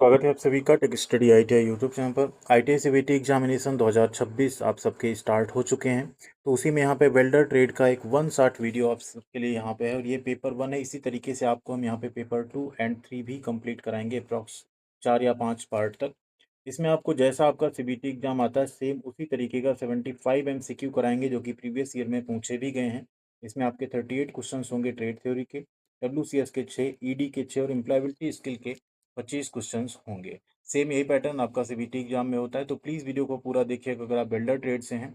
स्वागत है आप सभी का tech study ITI YouTube channel पर। आईटीआई सीबीटी एग्जामिनेशन 2026 आप सबके स्टार्ट हो चुके हैं। तो उसी में यहाँ पे वेल्डर ट्रेड का एक 1 शॉट वीडियो आप सबके लिए यहाँ पे है, और ये पेपर 1 है। इसी तरीके से आपको हम यहाँ पे पेपर 2 एंड 3 भी कंप्लीट कराएंगे, अप्रॉक्स 4 या 5 पार्ट तक। इसमें आपको जैसा आपका सीबीटी एग्जाम आता है सेम उसी तरीके का 75 MCQ कराएंगे, जो कि प्रीवियस ईयर में पूछे भी गए हैं। इसमें आपके 38 क्वेश्चन होंगे ट्रेड थ्योरी के, WCS के 6, ईडी के 6 और एम्प्लॉयबिलिटी स्किल के 25 क्वेश्चंस होंगे। सेम यही पैटर्न आपका सीबीटी एग्जाम में होता है। तो प्लीज़ वीडियो को पूरा देखिएगा। अगर आप बिल्डर ट्रेड से हैं,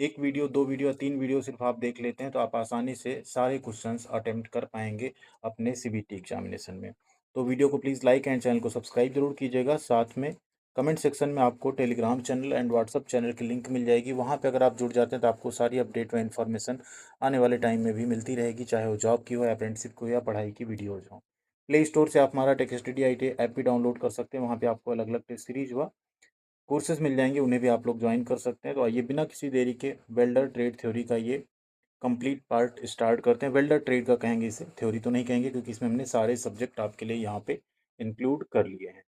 एक वीडियो, 2 वीडियो, 3 वीडियो सिर्फ आप देख लेते हैं तो आप आसानी से सारे क्वेश्चंस अटेम्प्ट कर पाएंगे अपने सीबीटी एग्जामिनेशन में। तो वीडियो को प्लीज़ लाइक एंड चैनल को सब्सक्राइब जरूर कीजिएगा। साथ में कमेंट सेक्शन में आपको Telegram channel and WhatsApp channel की लिंक मिल जाएगी। वहाँ पर अगर आप जुड़ जाते हैं तो आपको सारी अपडेट व इन्फॉर्मेशन आने वाले टाइम में भी मिलती रहेगी, चाहे वो जॉब की हो, अप्रेंटिसशिप की हो या पढ़ाई की वीडियोज़ हो। प्ले स्टोर से आप हमारा टेक स्टडी आई ऐप भी डाउनलोड कर सकते हैं। वहाँ पे आपको अलग अलग टेस्ट सीरीज व कोर्सेज मिल जाएंगे, उन्हें भी आप लोग ज्वाइन कर सकते हैं। तो आइए बिना किसी देरी के वेल्डर ट्रेड थ्योरी का ये कंप्लीट पार्ट स्टार्ट करते हैं। वेल्डर ट्रेड का कहेंगे इसे, थ्योरी तो नहीं कहेंगे, क्योंकि इसमें हमने सारे सब्जेक्ट आपके लिए यहाँ पे इंक्लूड कर लिए हैं।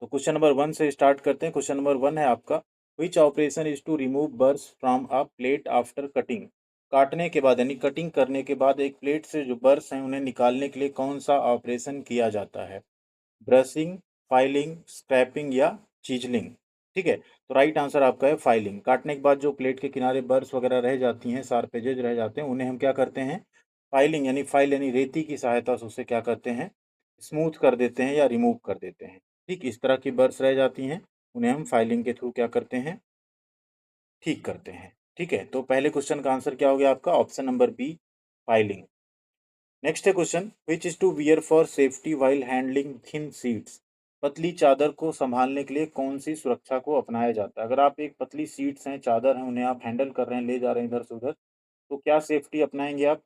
तो क्वेश्चन नंबर 1 से स्टार्ट करते हैं। क्वेश्चन नंबर 1 है आपका, which operation is to remove burrs from a plate after cutting. काटने के बाद यानी कटिंग करने के बाद एक प्लेट से जो बर्स हैं उन्हें निकालने के लिए कौन सा ऑपरेशन किया जाता है? ब्रशिंग, फाइलिंग, स्क्रैपिंग या चीजलिंग। ठीक है, तो राइट आंसर आपका है फाइलिंग। काटने के बाद जो प्लेट के किनारे बर्स वगैरह रह जाती हैं, शार्प एजेज रह जाते हैं, उन्हें हम क्या करते हैं? फाइलिंग यानी फाइल यानी रेती की सहायता से उसे क्या करते हैं? स्मूथ कर देते हैं या रिमूव कर देते हैं। ठीक, इस तरह की बर्स रह जाती हैं, उन्हें हम फाइलिंग के थ्रू क्या करते हैं? ठीक करते हैं। ठीक है, तो पहले क्वेश्चन का आंसर क्या हो गया आपका? Option number B, filing. Next है question, which is to wear for safety while handling thin sheets. पतली चादर को संभालने के लिए कौन सी सुरक्षा को अपनाया जाता है? अगर आप एक पतली सीट्स हैं, चादर हैं, उन्हें आप हैंडल कर रहे हैं, ले जा रहे हैं इधर से उधर, तो क्या सेफ्टी अपनाएंगे आप?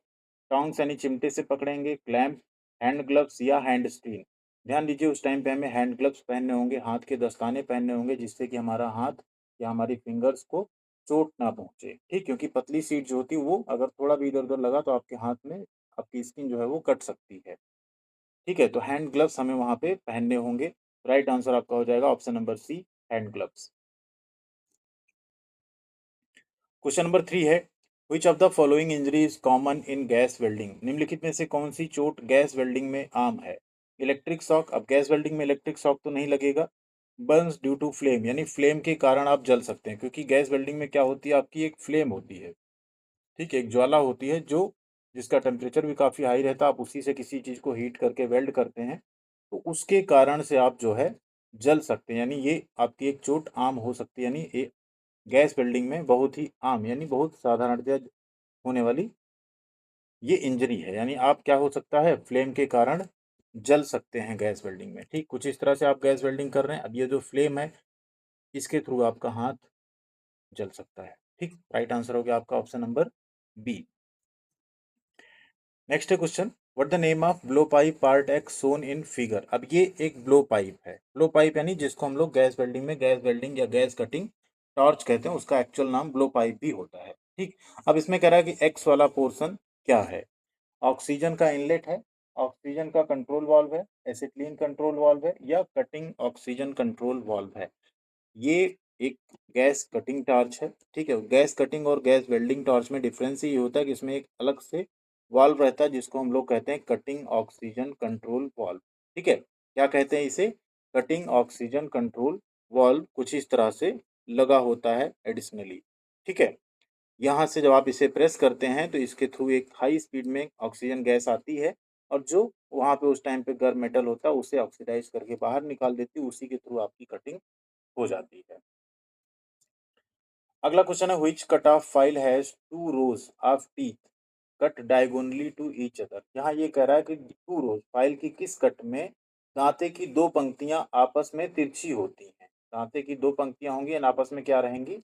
टोंग्स यानी चिमटे से पकड़ेंगे, क्लैंप, हैंड ग्लव्स या हैंड स्क्रीन। ध्यान दीजिए, उस टाइम पे हमें हैंड ग्लव्स पहनने होंगे, हाथ के दस्ताने पहनने होंगे, जिससे कि हमारा हाथ या हमारी फिंगर्स को चोट ना पहुंचे। ठीक, क्योंकि पतली सीट जो होती है वो अगर थोड़ा भी इधर उधर लगा तो आपके हाथ में आपकी स्किन जो है वो कट सकती है। ठीक है, तो हैंड ग्लव्स हमें वहां पे पहनने होंगे। राइट आंसर आपका हो जाएगा option number C, hand gloves. Question number 3 है, which of the following injury is common in gas welding. निम्नलिखित में से कौन सी चोट गैस वेल्डिंग में आम है? इलेक्ट्रिक शॉक, अब गैस वेल्डिंग में इलेक्ट्रिक शॉक तो नहीं लगेगा। बर्न्स ड्यू टू फ्लेम यानी फ्लेम के कारण आप जल सकते हैं, क्योंकि गैस वेल्डिंग में क्या होती है? आपकी एक फ्लेम होती है। ठीक है, एक ज्वाला होती है जो जिसका टेम्परेचर भी काफ़ी हाई रहता है, आप उसी से किसी चीज़ को हीट करके वेल्ड करते हैं, तो उसके कारण से आप जो है जल सकते हैं। यानी ये आपकी एक चोट आम हो सकती है, यानी ये गैस वेल्डिंग में बहुत ही आम यानी बहुत साधारणतया होने वाली ये इंजरी है। यानी आप क्या हो सकता है? फ्लेम के कारण जल सकते हैं गैस वेल्डिंग में। ठीक, कुछ इस तरह से आप गैस वेल्डिंग कर रहे हैं, अब ये जो फ्लेम है इसके थ्रू आपका हाथ जल सकता है। ठीक, राइट आंसर हो गया आपका ऑप्शन नंबर बी। नेक्स्ट है question, what the name of blow pipe part X shown in figure. अब ये एक ब्लो पाइप है। ब्लो पाइप यानी जिसको हम लोग गैस वेल्डिंग में गैस वेल्डिंग या गैस कटिंग टॉर्च कहते हैं, उसका एक्चुअल नाम ब्लो पाइप भी होता है। ठीक, अब इसमें कह रहा है कि एक्स वाला पोर्शन क्या है? ऑक्सीजन का इनलेट है, ऑक्सीजन का कंट्रोल वाल्व है, एसिटिलीन कंट्रोल वाल्व है, या कटिंग ऑक्सीजन कंट्रोल वाल्व है। ये एक गैस कटिंग टॉर्च है। ठीक है, गैस कटिंग और गैस वेल्डिंग टॉर्च में डिफरेंस ये होता है कि इसमें एक अलग से वाल्व रहता है, जिसको हम लोग कहते हैं कटिंग ऑक्सीजन कंट्रोल वाल्व। ठीक है, क्या कहते हैं इसे? कटिंग ऑक्सीजन कंट्रोल वाल्व कुछ इस तरह से लगा होता है एडिशनली। ठीक है, यहाँ से जब आप इसे प्रेस करते हैं तो इसके थ्रू एक हाई स्पीड में ऑक्सीजन गैस आती है, और जो वहाँ पे उस टाइम पे गर्म मेटल होता है उसे ऑक्सीडाइज करके बाहर निकाल देती है, उसी के थ्रू आपकी कटिंग हो जाती है। अगला क्वेश्चन है, which cut of file has two rows of teeth cut diagonally to each other. यहाँ ये कह रहा है कि टू रोज फाइल की किस कट में दांते की दो पंक्तियां आपस में तिरछी होती हैं। दांते की दो पंक्तियां होंगी और आपस में क्या रहेंगी?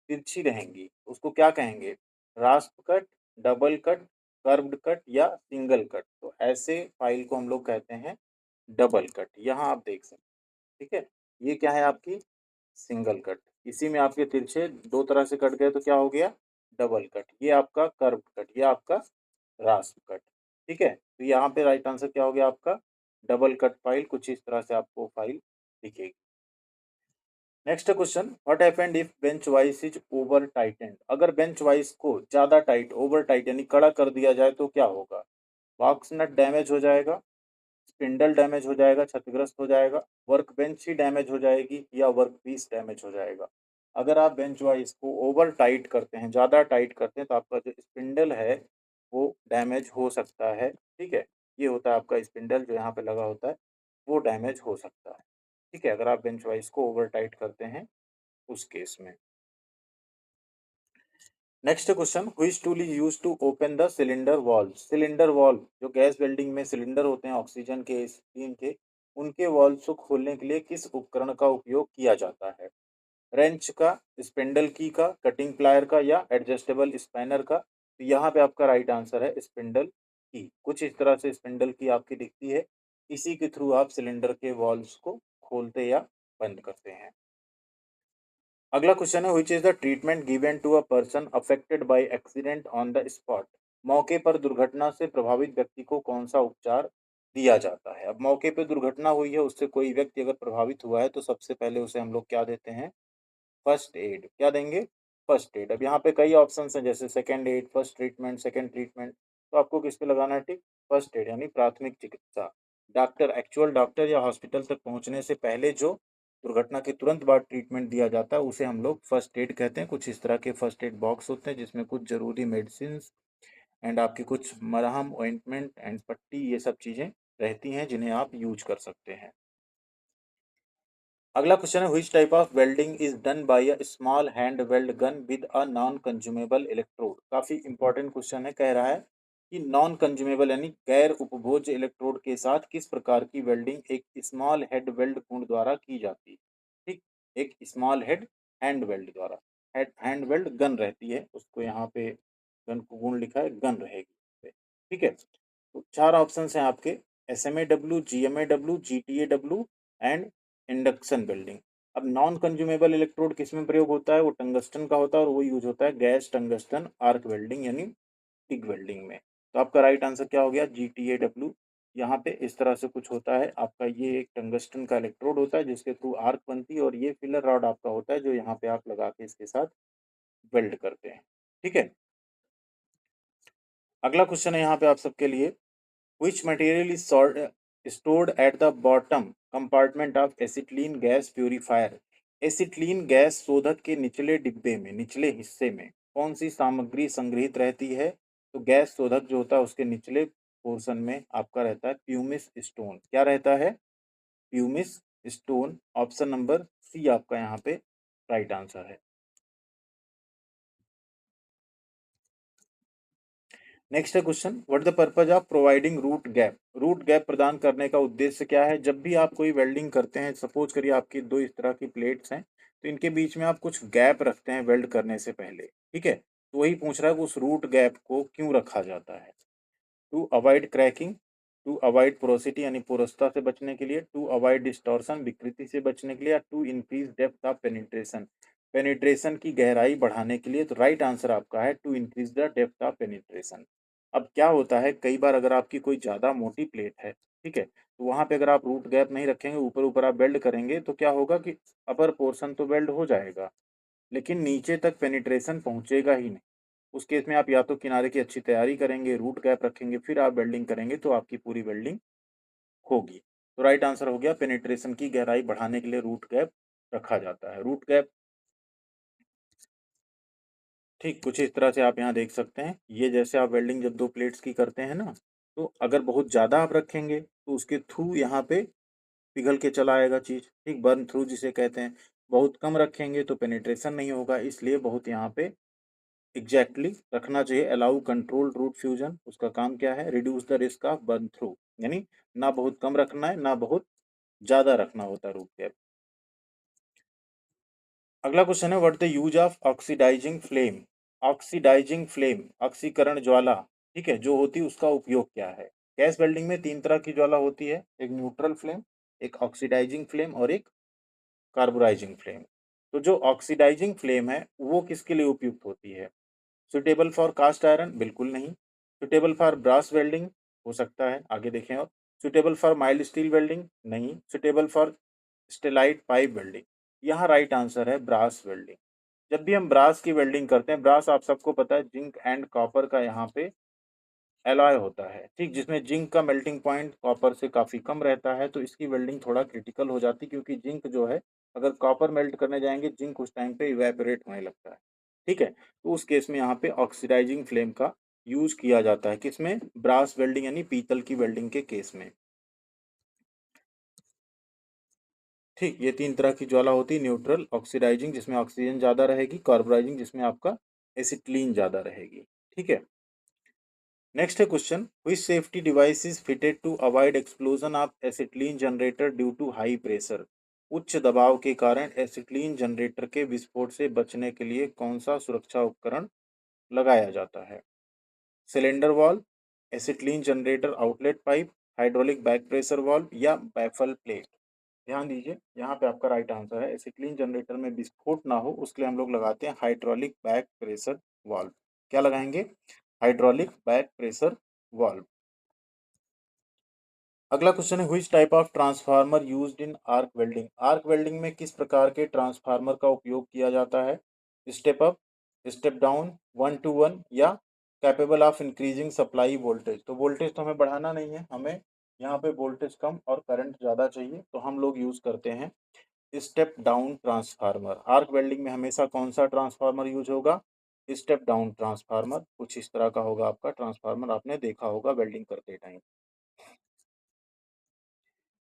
तिरछी रहेंगी। उसको क्या कहेंगे? रास्प cut, double cut, curved cut या सिंगल कट। तो ऐसे फाइल को हम लोग कहते हैं डबल कट। यहाँ आप देख सकते हैं। ठीक है, ये क्या है आपकी? Single cut. इसी में आपके तिरछे दो तरह से कट गए तो क्या हो गया? Double cut. ये आपका कर्व कट, ये आपका रास्प कट। ठीक है, तो यहाँ पे राइट आंसर क्या हो गया आपका? डबल कट फाइल, कुछ इस तरह से आपको फाइल दिखेगी। Next question, what happened if bench vice is over tightened? अगर बेंच वाइस को ज्यादा टाइट, ओवर टाइट यानी कड़ा कर दिया जाए तो क्या होगा? बॉक्स नट डैमेज हो जाएगा, स्पिंडल डैमेज हो जाएगा, क्षतिग्रस्त हो जाएगा, वर्क बेंच ही डैमेज हो जाएगी, या वर्क पीस डैमेज हो जाएगा। अगर आप बेंच वाइस को ओवर टाइट करते हैं, ज़्यादा टाइट करते हैं, तो आपका जो स्पिंडल है वो डैमेज हो सकता है। ठीक है, ये होता है आपका स्पिंडल जो यहाँ पे लगा होता है, वो डैमेज हो सकता है। ठीक है, अगर आप बेंच वाइस को ओवर टाइट करते हैं उस केस में। Next question, which tool is used to open the cylinder valve? Cylinder valve, जो गैस वेल्डिंग में सिलेंडर होते हैं ऑक्सीजन के, स्टीम के, उनके वॉल्व को खोलने के लिए किस उपकरण का उपयोग किया जाता है? रेंच का, स्पिंडल की का, कटिंग प्लायर का, या एडजस्टेबल स्पैनर का? तो यहाँ पे आपका राइट आंसर है स्पिंडल की। कुछ इस तरह से स्पिंडल की आपकी दिखती है, इसी के थ्रू आप सिलेंडर के वॉल्व्स को खोलते या बंद करते हैं। अगला क्वेश्चन है, which is the treatment given to a person affected by accident on the spot? मौके पर दुर्घटना से प्रभावित व्यक्ति को कौन सा उपचार दिया जाता है? अब मौके पे दुर्घटना हुई है, उससे कोई व्यक्ति अगर प्रभावित हुआ है तो सबसे पहले उसे हम लोग क्या देते हैं? First aid. क्या देंगे? First aid. अब यहाँ पे कई ऑप्शंस हैं, जैसे second aid, first treatment, second treatment, तो आपको किस पे लगाना है टिक? फर्स्ट एड, यानी प्राथमिक चिकित्सा। डॉक्टर, एक्चुअल डॉक्टर या हॉस्पिटल तक पहुंचने से पहले जो दुर्घटना के तुरंत बाद ट्रीटमेंट दिया जाता है उसे हम लोग फर्स्ट एड कहते हैं। कुछ इस तरह के फर्स्ट एड बॉक्स होते हैं जिसमें कुछ जरूरी मेडिसिन एंड आपकी कुछ मरहम, ऑइंटमेंट एंड पट्टी, ये सब चीजें रहती हैं जिन्हें आप यूज कर सकते हैं। अगला क्वेश्चन है, which type of welding is done by a small hand weld gun with a non consumable electrode? काफी इंपॉर्टेंट क्वेश्चन है, कह रहा है कि नॉन कंज्यूमेबल यानी गैर उपभोज्य इलेक्ट्रोड के साथ किस प्रकार की वेल्डिंग एक स्मॉल हेड वेल्ड कुंड द्वारा की जाती है? ठीक, एक स्मॉल हेड हैंड वेल्ड द्वारा, हैंड वेल्ड गन रहती है, उसको यहाँ पे गन को गुण लिखा है, गन रहेगी। ठीक है, तो चार ऑप्शन हैं आपके, SMAW, GMAW, GTAW and induction welding. अब नॉन कंज्यूमेबल इलेक्ट्रोड किस में प्रयोग होता है? वो टंगस्टन का होता है, और वो यूज होता है गैस टंगस्टन आर्क वेल्डिंग यानी टिग वेल्डिंग में। तो आपका राइट आंसर क्या हो गया? GTAW। यहाँ पे इस तरह से कुछ होता है आपका, ये एक टंगस्टन का इलेक्ट्रोड होता है जिसके थ्रू आर्क बनती है, और ये फिलर रॉड आपका होता है जो यहाँ पे आप लगा के इसके साथ वेल्ड करते हैं। ठीक है, अगला क्वेश्चन है यहाँ पे आप सबके लिए, which material is stored at the bottom compartment of acetylene gas purifier? Acetylene gas शोधक के निचले डिब्बे में, निचले हिस्से में कौन सी सामग्री संग्रहित रहती है? तो गैस शोधक जो होता है उसके निचले पोर्शन में आपका रहता है प्यूमिस स्टोन। क्या रहता है? Pumice stone. Option number C आपका यहाँ पे राइट आंसर है। नेक्स्ट है question, what the purpose of providing root gap? Root gap प्रदान करने का उद्देश्य क्या है? जब भी आप कोई वेल्डिंग करते हैं, सपोज करिए आपकी दो इस तरह की प्लेट्स हैं, तो इनके बीच में आप कुछ गैप रखते हैं वेल्ड करने से पहले। ठीक है, तो वही पूछ रहा है कि उस रूट गैप को क्यों रखा जाता है? To avoid cracking, to avoid porosity यानी पोरसता से बचने के लिए, टू अवॉइड डिस्टॉर्शन विकृति से बचने के लिए, या to increase depth of penetration, penetration की गहराई बढ़ाने के लिए। तो राइट आंसर आपका है to increase the depth of penetration. अब क्या होता है, कई बार अगर आपकी कोई ज़्यादा मोटी प्लेट है, ठीक है, तो वहाँ पे अगर आप रूट गैप नहीं रखेंगे, ऊपर ऊपर आप वेल्ड करेंगे, तो क्या होगा कि अपर पोर्शन तो वेल्ड हो जाएगा लेकिन नीचे तक पेनिट्रेशन पहुँचेगा ही नहीं। उस केस में आप या तो किनारे की अच्छी तैयारी करेंगे, रूट गैप रखेंगे, फिर आप वेल्डिंग करेंगे तो आपकी पूरी वेल्डिंग होगी। तो राइट आंसर हो गया, पेनिट्रेशन की गहराई बढ़ाने के लिए रूट गैप रखा जाता है। रूट गैप ठीक कुछ इस तरह से आप यहाँ देख सकते हैं, ये जैसे आप वेल्डिंग जब दो प्लेट्स की करते हैं ना, तो अगर बहुत ज़्यादा आप रखेंगे तो उसके थ्रू यहाँ पे पिघल के चला आएगा चीज़, ठीक, बर्न थ्रू जिसे कहते हैं। बहुत कम रखेंगे तो पेनिट्रेशन नहीं होगा, इसलिए बहुत यहाँ पे एग्जैक्टली रखना चाहिए। अलाउ कंट्रोल्ड रूट फ्यूजन, उसका काम क्या है? Reduce the risk of burn through, यानी ना बहुत कम रखना है ना बहुत ज़्यादा रखना होता है रूट गैप। अगला क्वेश्चन है, what the use of oxidizing flame? Oxidizing flame, ऑक्सीकरण ज्वाला, ठीक है, जो होती है उसका उपयोग क्या है? गैस वेल्डिंग में तीन तरह की ज्वाला होती है, एक न्यूट्रल फ्लेम, एक ऑक्सीडाइजिंग फ्लेम और एक कार्बोराइजिंग फ्लेम। तो जो ऑक्सीडाइजिंग फ्लेम है वो किसके लिए उपयुक्त होती है? Suitable for cast iron? बिल्कुल नहीं। Suitable for brass welding? हो सकता है, आगे देखें। और suitable for mild steel welding, नहीं। Suitable for stellite pipe welding, यहाँ राइट आंसर है ब्रास वेल्डिंग। जब भी हम ब्रास की वेल्डिंग करते हैं, ब्रास आप सबको पता है जिंक एंड कॉपर का यहाँ पे एलॉय होता है, ठीक, जिसमें जिंक का मेल्टिंग पॉइंट कॉपर से काफ़ी कम रहता है, तो इसकी वेल्डिंग थोड़ा क्रिटिकल हो जाती है, क्योंकि जिंक जो है, अगर कॉपर मेल्ट करने जाएंगे, जिंक उस टाइम पे इवेपोरेट होने लगता है, ठीक है। तो उस केस में यहाँ पे ऑक्सीडाइजिंग फ्लेम का यूज किया जाता है, किसमें, ब्रास वेल्डिंग यानी पीतल की वेल्डिंग के केस में, ठीक। ये तीन तरह की ज्वाला होती है, न्यूट्रल, ऑक्सीडाइजिंग जिसमें ऑक्सीजन ज़्यादा रहेगी, कार्बोराइजिंग जिसमें आपका एसिटिलीन ज़्यादा रहेगी, ठीक है। नेक्स्ट है question, which safety device is fitted to avoid explosion of acetylene generator due to high pressure. उच्च दबाव के कारण एसिटिलीन जनरेटर के विस्फोट से बचने के लिए कौन सा सुरक्षा उपकरण लगाया जाता है। Cylinder valve, acetylene generator outlet pipe, hydraulic back pressure valve या बैफल प्लेट। ध्यान दीजिए, यहाँ पे आपका राइट आंसर है, एसिटिलीन जनरेटर में विस्फोट ना हो उसके लिए हम लोग लगाते हैं हाइड्रोलिक बैक प्रेशर वाल्व। क्या लगाएंगे, हाइड्रोलिक बैक प्रेशर वाल्व। अगला क्वेश्चन है, which type of transformer used in arc welding. Arc welding में किस प्रकार के ट्रांसफार्मर का उपयोग किया जाता है। Step up, step down, 1 to 1 या capable of increasing supply voltage. तो वोल्टेज तो हमें बढ़ाना नहीं है, हमें यहाँ पे वोल्टेज कम और करंट ज़्यादा चाहिए, तो हम लोग यूज़ करते हैं step down transformer. Arc welding में हमेशा कौन सा ट्रांसफार्मर यूज होगा, स्टेप डाउन ट्रांसफार्मर। कुछ इस तरह का होगा आपका ट्रांसफार्मर, आपने देखा होगा वेल्डिंग करते टाइम।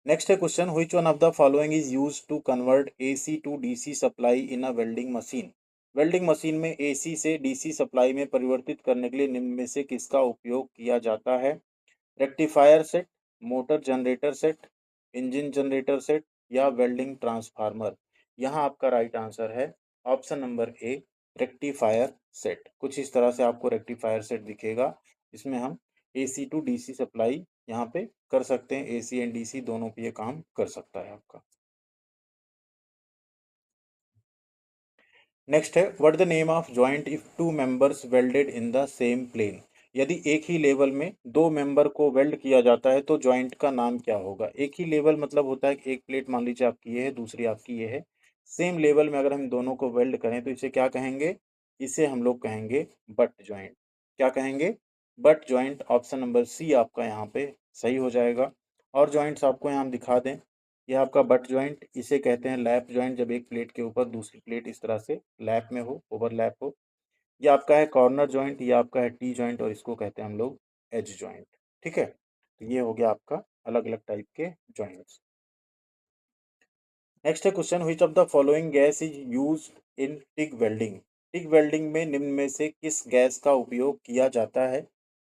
नेक्स्ट है question, which one of the following is used to convert AC to DC supply in a welding machine. Welding machine में एसी से डीसी सप्लाई में परिवर्तित करने के लिए निम्न में से किसका उपयोग किया जाता है। Rectifier set, motor generator set, engine generator set या वेल्डिंग ट्रांसफार्मर। यहाँ आपका राइट आंसर है ऑप्शन नंबर ए, रेक्टिफायर सेट। कुछ इस तरह से आपको रेक्टिफायर सेट दिखेगा, इसमें हम एसी टू डीसी सप्लाई यहाँ पे कर सकते हैं, एसी एंड डीसी दोनों पे ये काम कर सकता है आपका। नेक्स्ट है, what the name of joint if two members welded in the same plane. यदि एक ही लेवल में दो मेंबर को वेल्ड किया जाता है तो जॉइंट का नाम क्या होगा। एक ही लेवल मतलब होता है कि एक प्लेट मान लीजिए आपकी ये है, दूसरी आपकी ये है, सेम लेवल में अगर हम दोनों को वेल्ड करें तो इसे क्या कहेंगे, इसे हम लोग कहेंगे बट जॉइंट। क्या कहेंगे, butt joint. Option number C आपका यहाँ पे सही हो जाएगा। और जॉइंट्स आपको यहाँ हम दिखा दें, यह आपका बट जॉइंट, इसे कहते हैं लैप जॉइंट, जब एक प्लेट के ऊपर दूसरी प्लेट इस तरह से लैप में हो, ओवरलैप हो। यह आपका है कॉर्नर जॉइंट, यह आपका है टी जॉइंट और इसको कहते हैं हम लोग एज जॉइंट, ठीक है। तो ये हो गया आपका अलग अलग टाइप के जॉइंट्स। नेक्स्ट है question, which of the following gas is used in TIG welding. TIG welding में निम्न में से किस गैस का उपयोग किया जाता है।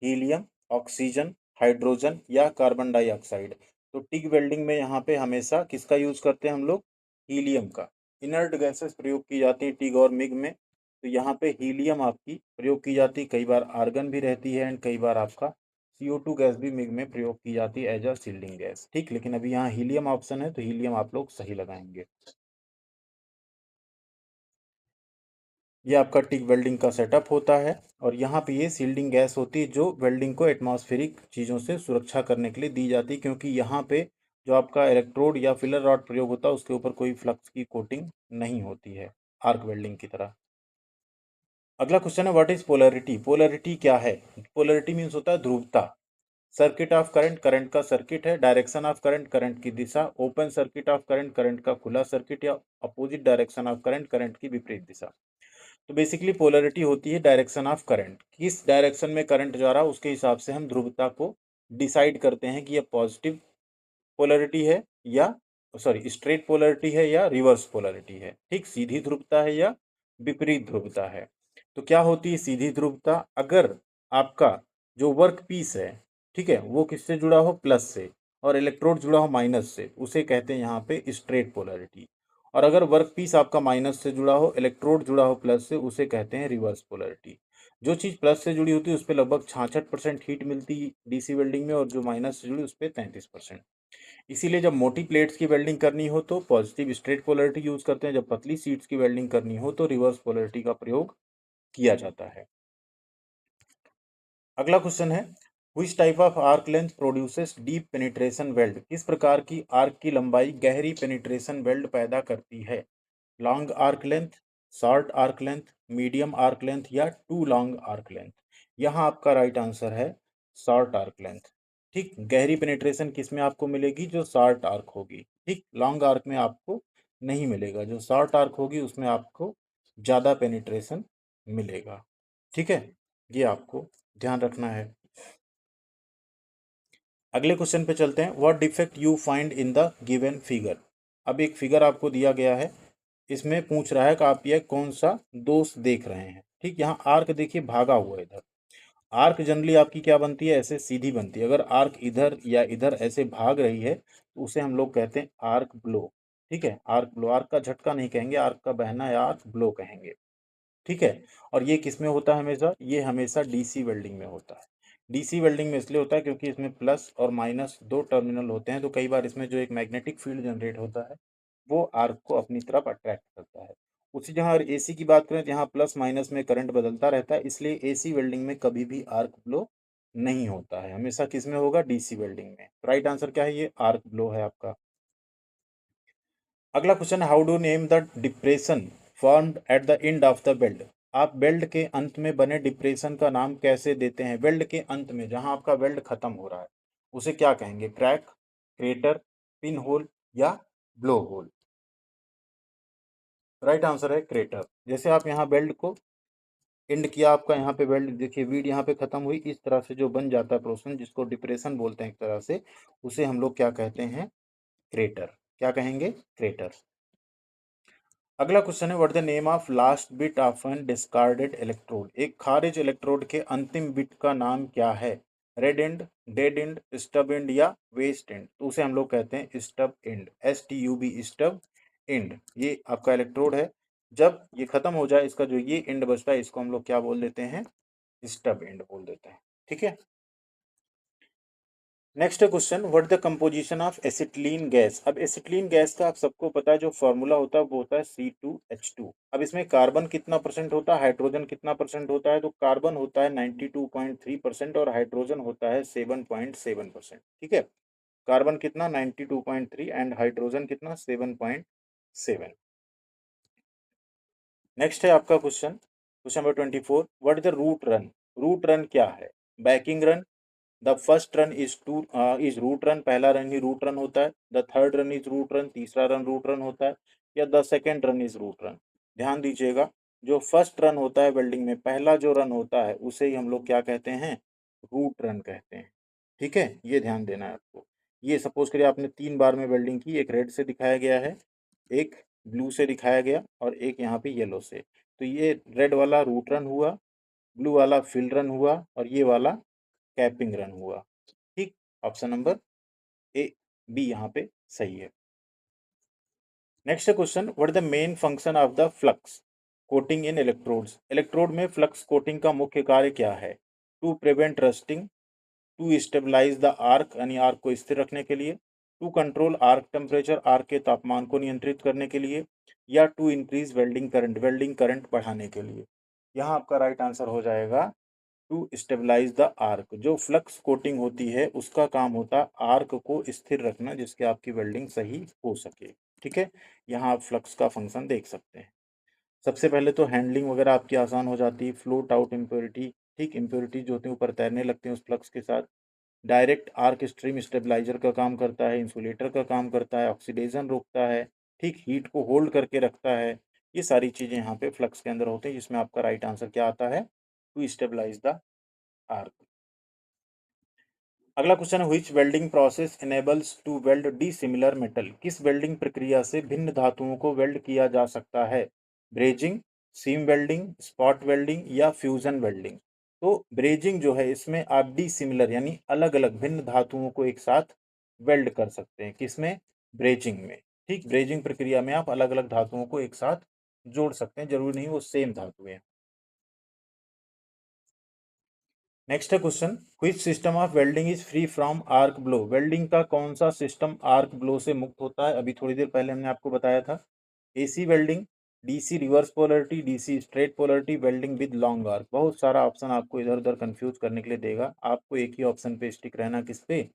हीलियम, ऑक्सीजन, हाइड्रोजन या कार्बन डाइऑक्साइड। तो टिग वेल्डिंग में यहाँ पे हमेशा किसका यूज करते हैं हम लोग, हीलियम का। इनर्ट गैसेस प्रयोग की जाती है टिग और मिग में, तो यहाँ पे हीलियम आपकी प्रयोग की जाती है, कई बार आर्गन भी रहती है एंड कई बार आपका CO2 गैस भी मिग में प्रयोग की जाती है एज अ सील्डिंग गैस, ठीक। लेकिन अभी यहाँ हीलियम ऑप्शन है तो हीलियम आप लोग सही लगाएंगे। ये आपका टिक वेल्डिंग का सेटअप होता है और यहाँ पे ये सील्डिंग गैस होती है जो वेल्डिंग को एटमॉस्फेरिक चीज़ों से सुरक्षा करने के लिए दी जाती है, क्योंकि यहाँ पे जो आपका इलेक्ट्रोड या फिलर रॉड प्रयोग होता है उसके ऊपर कोई फ्लक्स की कोटिंग नहीं होती है आर्क वेल्डिंग की तरह। अगला क्वेश्चन है, व्हाट इज पोलैरिटी। पोलैरिटी क्या है। पोलैरिटी मीन्स होता है ध्रुवता। सर्किट ऑफ करंट, करंट का सर्किट है। डायरेक्शन ऑफ करंट, करंट की दिशा। Open circuit of current, current का खुला सर्किट या opposite direction of current, current की विपरीत दिशा। तो बेसिकली पोलैरिटी होती है डायरेक्शन ऑफ करंट, किस डायरेक्शन में करंट जा रहा है उसके हिसाब से हम ध्रुवता को डिसाइड करते हैं कि यह पॉजिटिव पोलैरिटी है या सॉरी स्ट्रेट पोलैरिटी है या रिवर्स पोलैरिटी है, ठीक। सीधी ध्रुवता है या विपरीत ध्रुवता है। तो क्या होती है सीधी ध्रुवता, अगर आपका जो वर्क पीस है, ठीक है, वो किससे जुड़ा हो, प्लस से, और इलेक्ट्रोड जुड़ा हो माइनस से, उसे कहते हैं यहाँ पे स्ट्रेट पोलैरिटी। और अगर वर्क पीस आपका माइनस से जुड़ा हो, इलेक्ट्रोड जुड़ा हो प्लस से, उसे कहते हैं रिवर्स पोलैरिटी। जो चीज़ प्लस से जुड़ी होती है उस पर लगभग 66% हीट मिलती डीसी वेल्डिंग में, और जो माइनस से जुड़ी उस पर 33%। इसीलिए जब मोटी प्लेट्स की वेल्डिंग करनी हो तो पॉजिटिव स्ट्रेट पोलैरिटी यूज करते हैं, जब पतली शीट्स की वेल्डिंग करनी हो तो रिवर्स पोलैरिटी का प्रयोग किया जाता है। अगला क्वेश्चन है, Which type of arc length produces deep penetration weld? किस प्रकार की आर्क की लंबाई गहरी पेनिट्रेशन वेल्ड पैदा करती है? Long arc length, short arc length, medium arc length या टू लॉन्ग आर्क लेंथ? यहाँ आपका राइट आंसर है शॉर्ट आर्क लेंथ। ठीक, गहरी पेनिट्रेशन किस में आपको मिलेगी? जो शॉर्ट आर्क होगी। ठीक, लॉन्ग आर्क में आपको नहीं मिलेगा, जो शॉर्ट आर्क होगी उसमें आपको ज़्यादा पेनिट्रेशन मिलेगा। ठीक है, ये आपको ध्यान रखना है। अगले क्वेश्चन पे चलते हैं। What defect you find in the given figure? अब एक फिगर आपको दिया गया है, इसमें पूछ रहा है कि आप ये कौन सा दोष देख रहे हैं। ठीक, यहाँ आर्क देखिए भागा हुआ है इधर। आर्क जनरली आपकी क्या बनती है? ऐसे सीधी बनती है। अगर आर्क इधर या इधर ऐसे भाग रही है तो उसे हम लोग कहते हैं आर्क ब्लो। ठीक है, आर्क ब्लो। आर्क का झटका नहीं कहेंगे, आर्क का बहना या आर्क ब्लो कहेंगे। ठीक है, और ये किस में होता है हमेशा? ये हमेशा डीसी वेल्डिंग में होता है। डीसी वेल्डिंग में इसलिए होता है क्योंकि इसमें प्लस और माइनस दो टर्मिनल होते हैं, तो कई बार इसमें जो एक मैग्नेटिक फील्ड जनरेट होता है वो आर्क को अपनी तरफ अट्रैक्ट करता है। उसी जहाँ एसी की बात करें तो यहाँ प्लस माइनस में करंट बदलता रहता है, इसलिए एसी वेल्डिंग में कभी भी आर्क ब्लो नहीं होता है। हमेशा किस में होगा? डीसी वेल्डिंग में। राइट आंसर क्या है? ये आर्क ब्लो है आपका। अगला क्वेश्चन है, how do name the depression formed at the end of the belt? आप बेल्ट के अंत में बने डिप्रेशन का नाम कैसे देते हैं? वेल्ड के अंत में जहां आपका वेल्ड खत्म हो रहा है उसे क्या कहेंगे? क्रैक, क्रेटर, पिन होल या ब्लो होल? राइट आंसर है क्रेटर। जैसे आप यहाँ बेल्ट को एंड किया, आपका यहाँ पे बेल्ट देखिए, वीड यहाँ पे खत्म हुई, इस तरह से जो बन जाता है पोर्शन जिसको डिप्रेशन बोलते हैं एक तरह से, उसे हम लोग क्या कहते हैं? क्रेटर। क्या कहेंगे? क्रेटर। अगला क्वेश्चन है, what the name of last bit of an discarded electrode? एक खारिज इलेक्ट्रोड के अंतिम बिट का नाम क्या है? Red and, dead and, stub and या वेस्ट एंड? तो उसे हम लोग कहते हैं stub and. STUB, stub and. ये आपका इलेक्ट्रोड है, जब ये खत्म हो जाए, इसका जो ये एंड बचता है इसको हम लोग क्या बोल देते हैं? स्टब एंड बोल देते हैं। ठीक है, next question, what the composition of acetylene gas? अब एसिटिलीन गैस का आप सबको पता है, जो फॉर्मूला होता है वो होता है C2H2। अब इसमें कार्बन कितना परसेंट होता है, हाइड्रोजन कितना परसेंट होता है? तो कार्बन होता है 92.3% और हाइड्रोजन होता है 7.7%। ठीक है, कार्बन कितना? 92.3 एंड हाइड्रोजन कितना? 7.7। नेक्स्ट है आपका question, question number 24, what the root run? Root run क्या है? Backing run, the first run is root run, पहला रन ही रूट रन होता है। The third run is root run, तीसरा रन रूट रन होता है। या the second run is root run? ध्यान दीजिएगा, जो फर्स्ट रन होता है वेल्डिंग में, पहला जो रन होता है उसे ही हम लोग क्या कहते हैं? रूट रन कहते हैं। ठीक है, ये ध्यान देना है आपको। ये सपोज करिए आपने 3 बार में वेल्डिंग की, एक रेड से दिखाया गया है, एक ब्लू से दिखाया गया और एक यहाँ पे येलो से। तो ये रेड वाला रूट रन हुआ, ब्लू वाला फिल रन हुआ और ये वाला कैपिंग रन हुआ। ठीक, ऑप्शन नंबर ए, बी यहाँ पे सही है। Next question, what the main function of the flux coating in electrodes? Electrode में फ्लक्स कोटिंग का मुख्य कार्य क्या है? To prevent rusting, to stabilize the arc यानी आर्क को स्थिर रखने के लिए, to control arc temperature arc के तापमान को नियंत्रित करने के लिए, या टू इंक्रीज वेल्डिंग करंट बढ़ाने के लिए? यहाँ आपका राइट आंसर हो जाएगा टू स्टेबलाइज द आर्क। जो फ्लक्स कोटिंग होती है उसका काम होता है आर्क को स्थिर रखना, जिसके आपकी वेल्डिंग सही हो सके। ठीक है, यहाँ आप फ्लक्स का फंक्शन देख सकते हैं। सबसे पहले तो हैंडलिंग वगैरह आपकी आसान हो जाती है, फ्लोट आउट इम्प्योरिटी। ठीक, इम्प्योरिटी जो होती है ऊपर तैरने लगते हैं उस फ्लक्स के साथ। डायरेक्ट आर्क स्ट्रीम स्टेबलाइजर का काम करता है, इंसुलेटर का काम करता है, ऑक्सीडेशन रोकता है, ठीक, हीट को होल्ड करके रखता है। ये सारी चीज़ें यहाँ पे फ्लक्स के अंदर होती हैं, जिसमें आपका राइट आंसर क्या आता है? To stabilize the arc. अगला क्वेश्चन है, which welding process enables to weld dissimilar metal? किस वेल्डिंग प्रक्रिया से भिन्न धातुओं को वेल्ड किया जा सकता है? Brazing, seam welding, spot welding या फ्यूजन वेल्डिंग? तो ब्रेजिंग जो है, इसमें आप डिसिमिलर यानी अलग अलग भिन्न धातुओं को एक साथ वेल्ड कर सकते हैं। किसमें? ब्रेजिंग में। ठीक, ब्रेजिंग प्रक्रिया में आप अलग अलग धातुओं को एक साथ जोड़ सकते हैं, जरूरी नहीं वो सेम धातुएं। नेक्स्ट है question, which system of welding is free from arc blow? Welding का कौन सा सिस्टम आर्क ब्लो से मुक्त होता है? अभी थोड़ी देर पहले हमने आपको बताया था। AC welding, DC reverse polarity, DC straight polarity, welding with long arc. बहुत सारा ऑप्शन आपको इधर उधर कंफ्यूज करने के लिए देगा। आपको एक ही ऑप्शन पे स्टिक रहना, किस पे?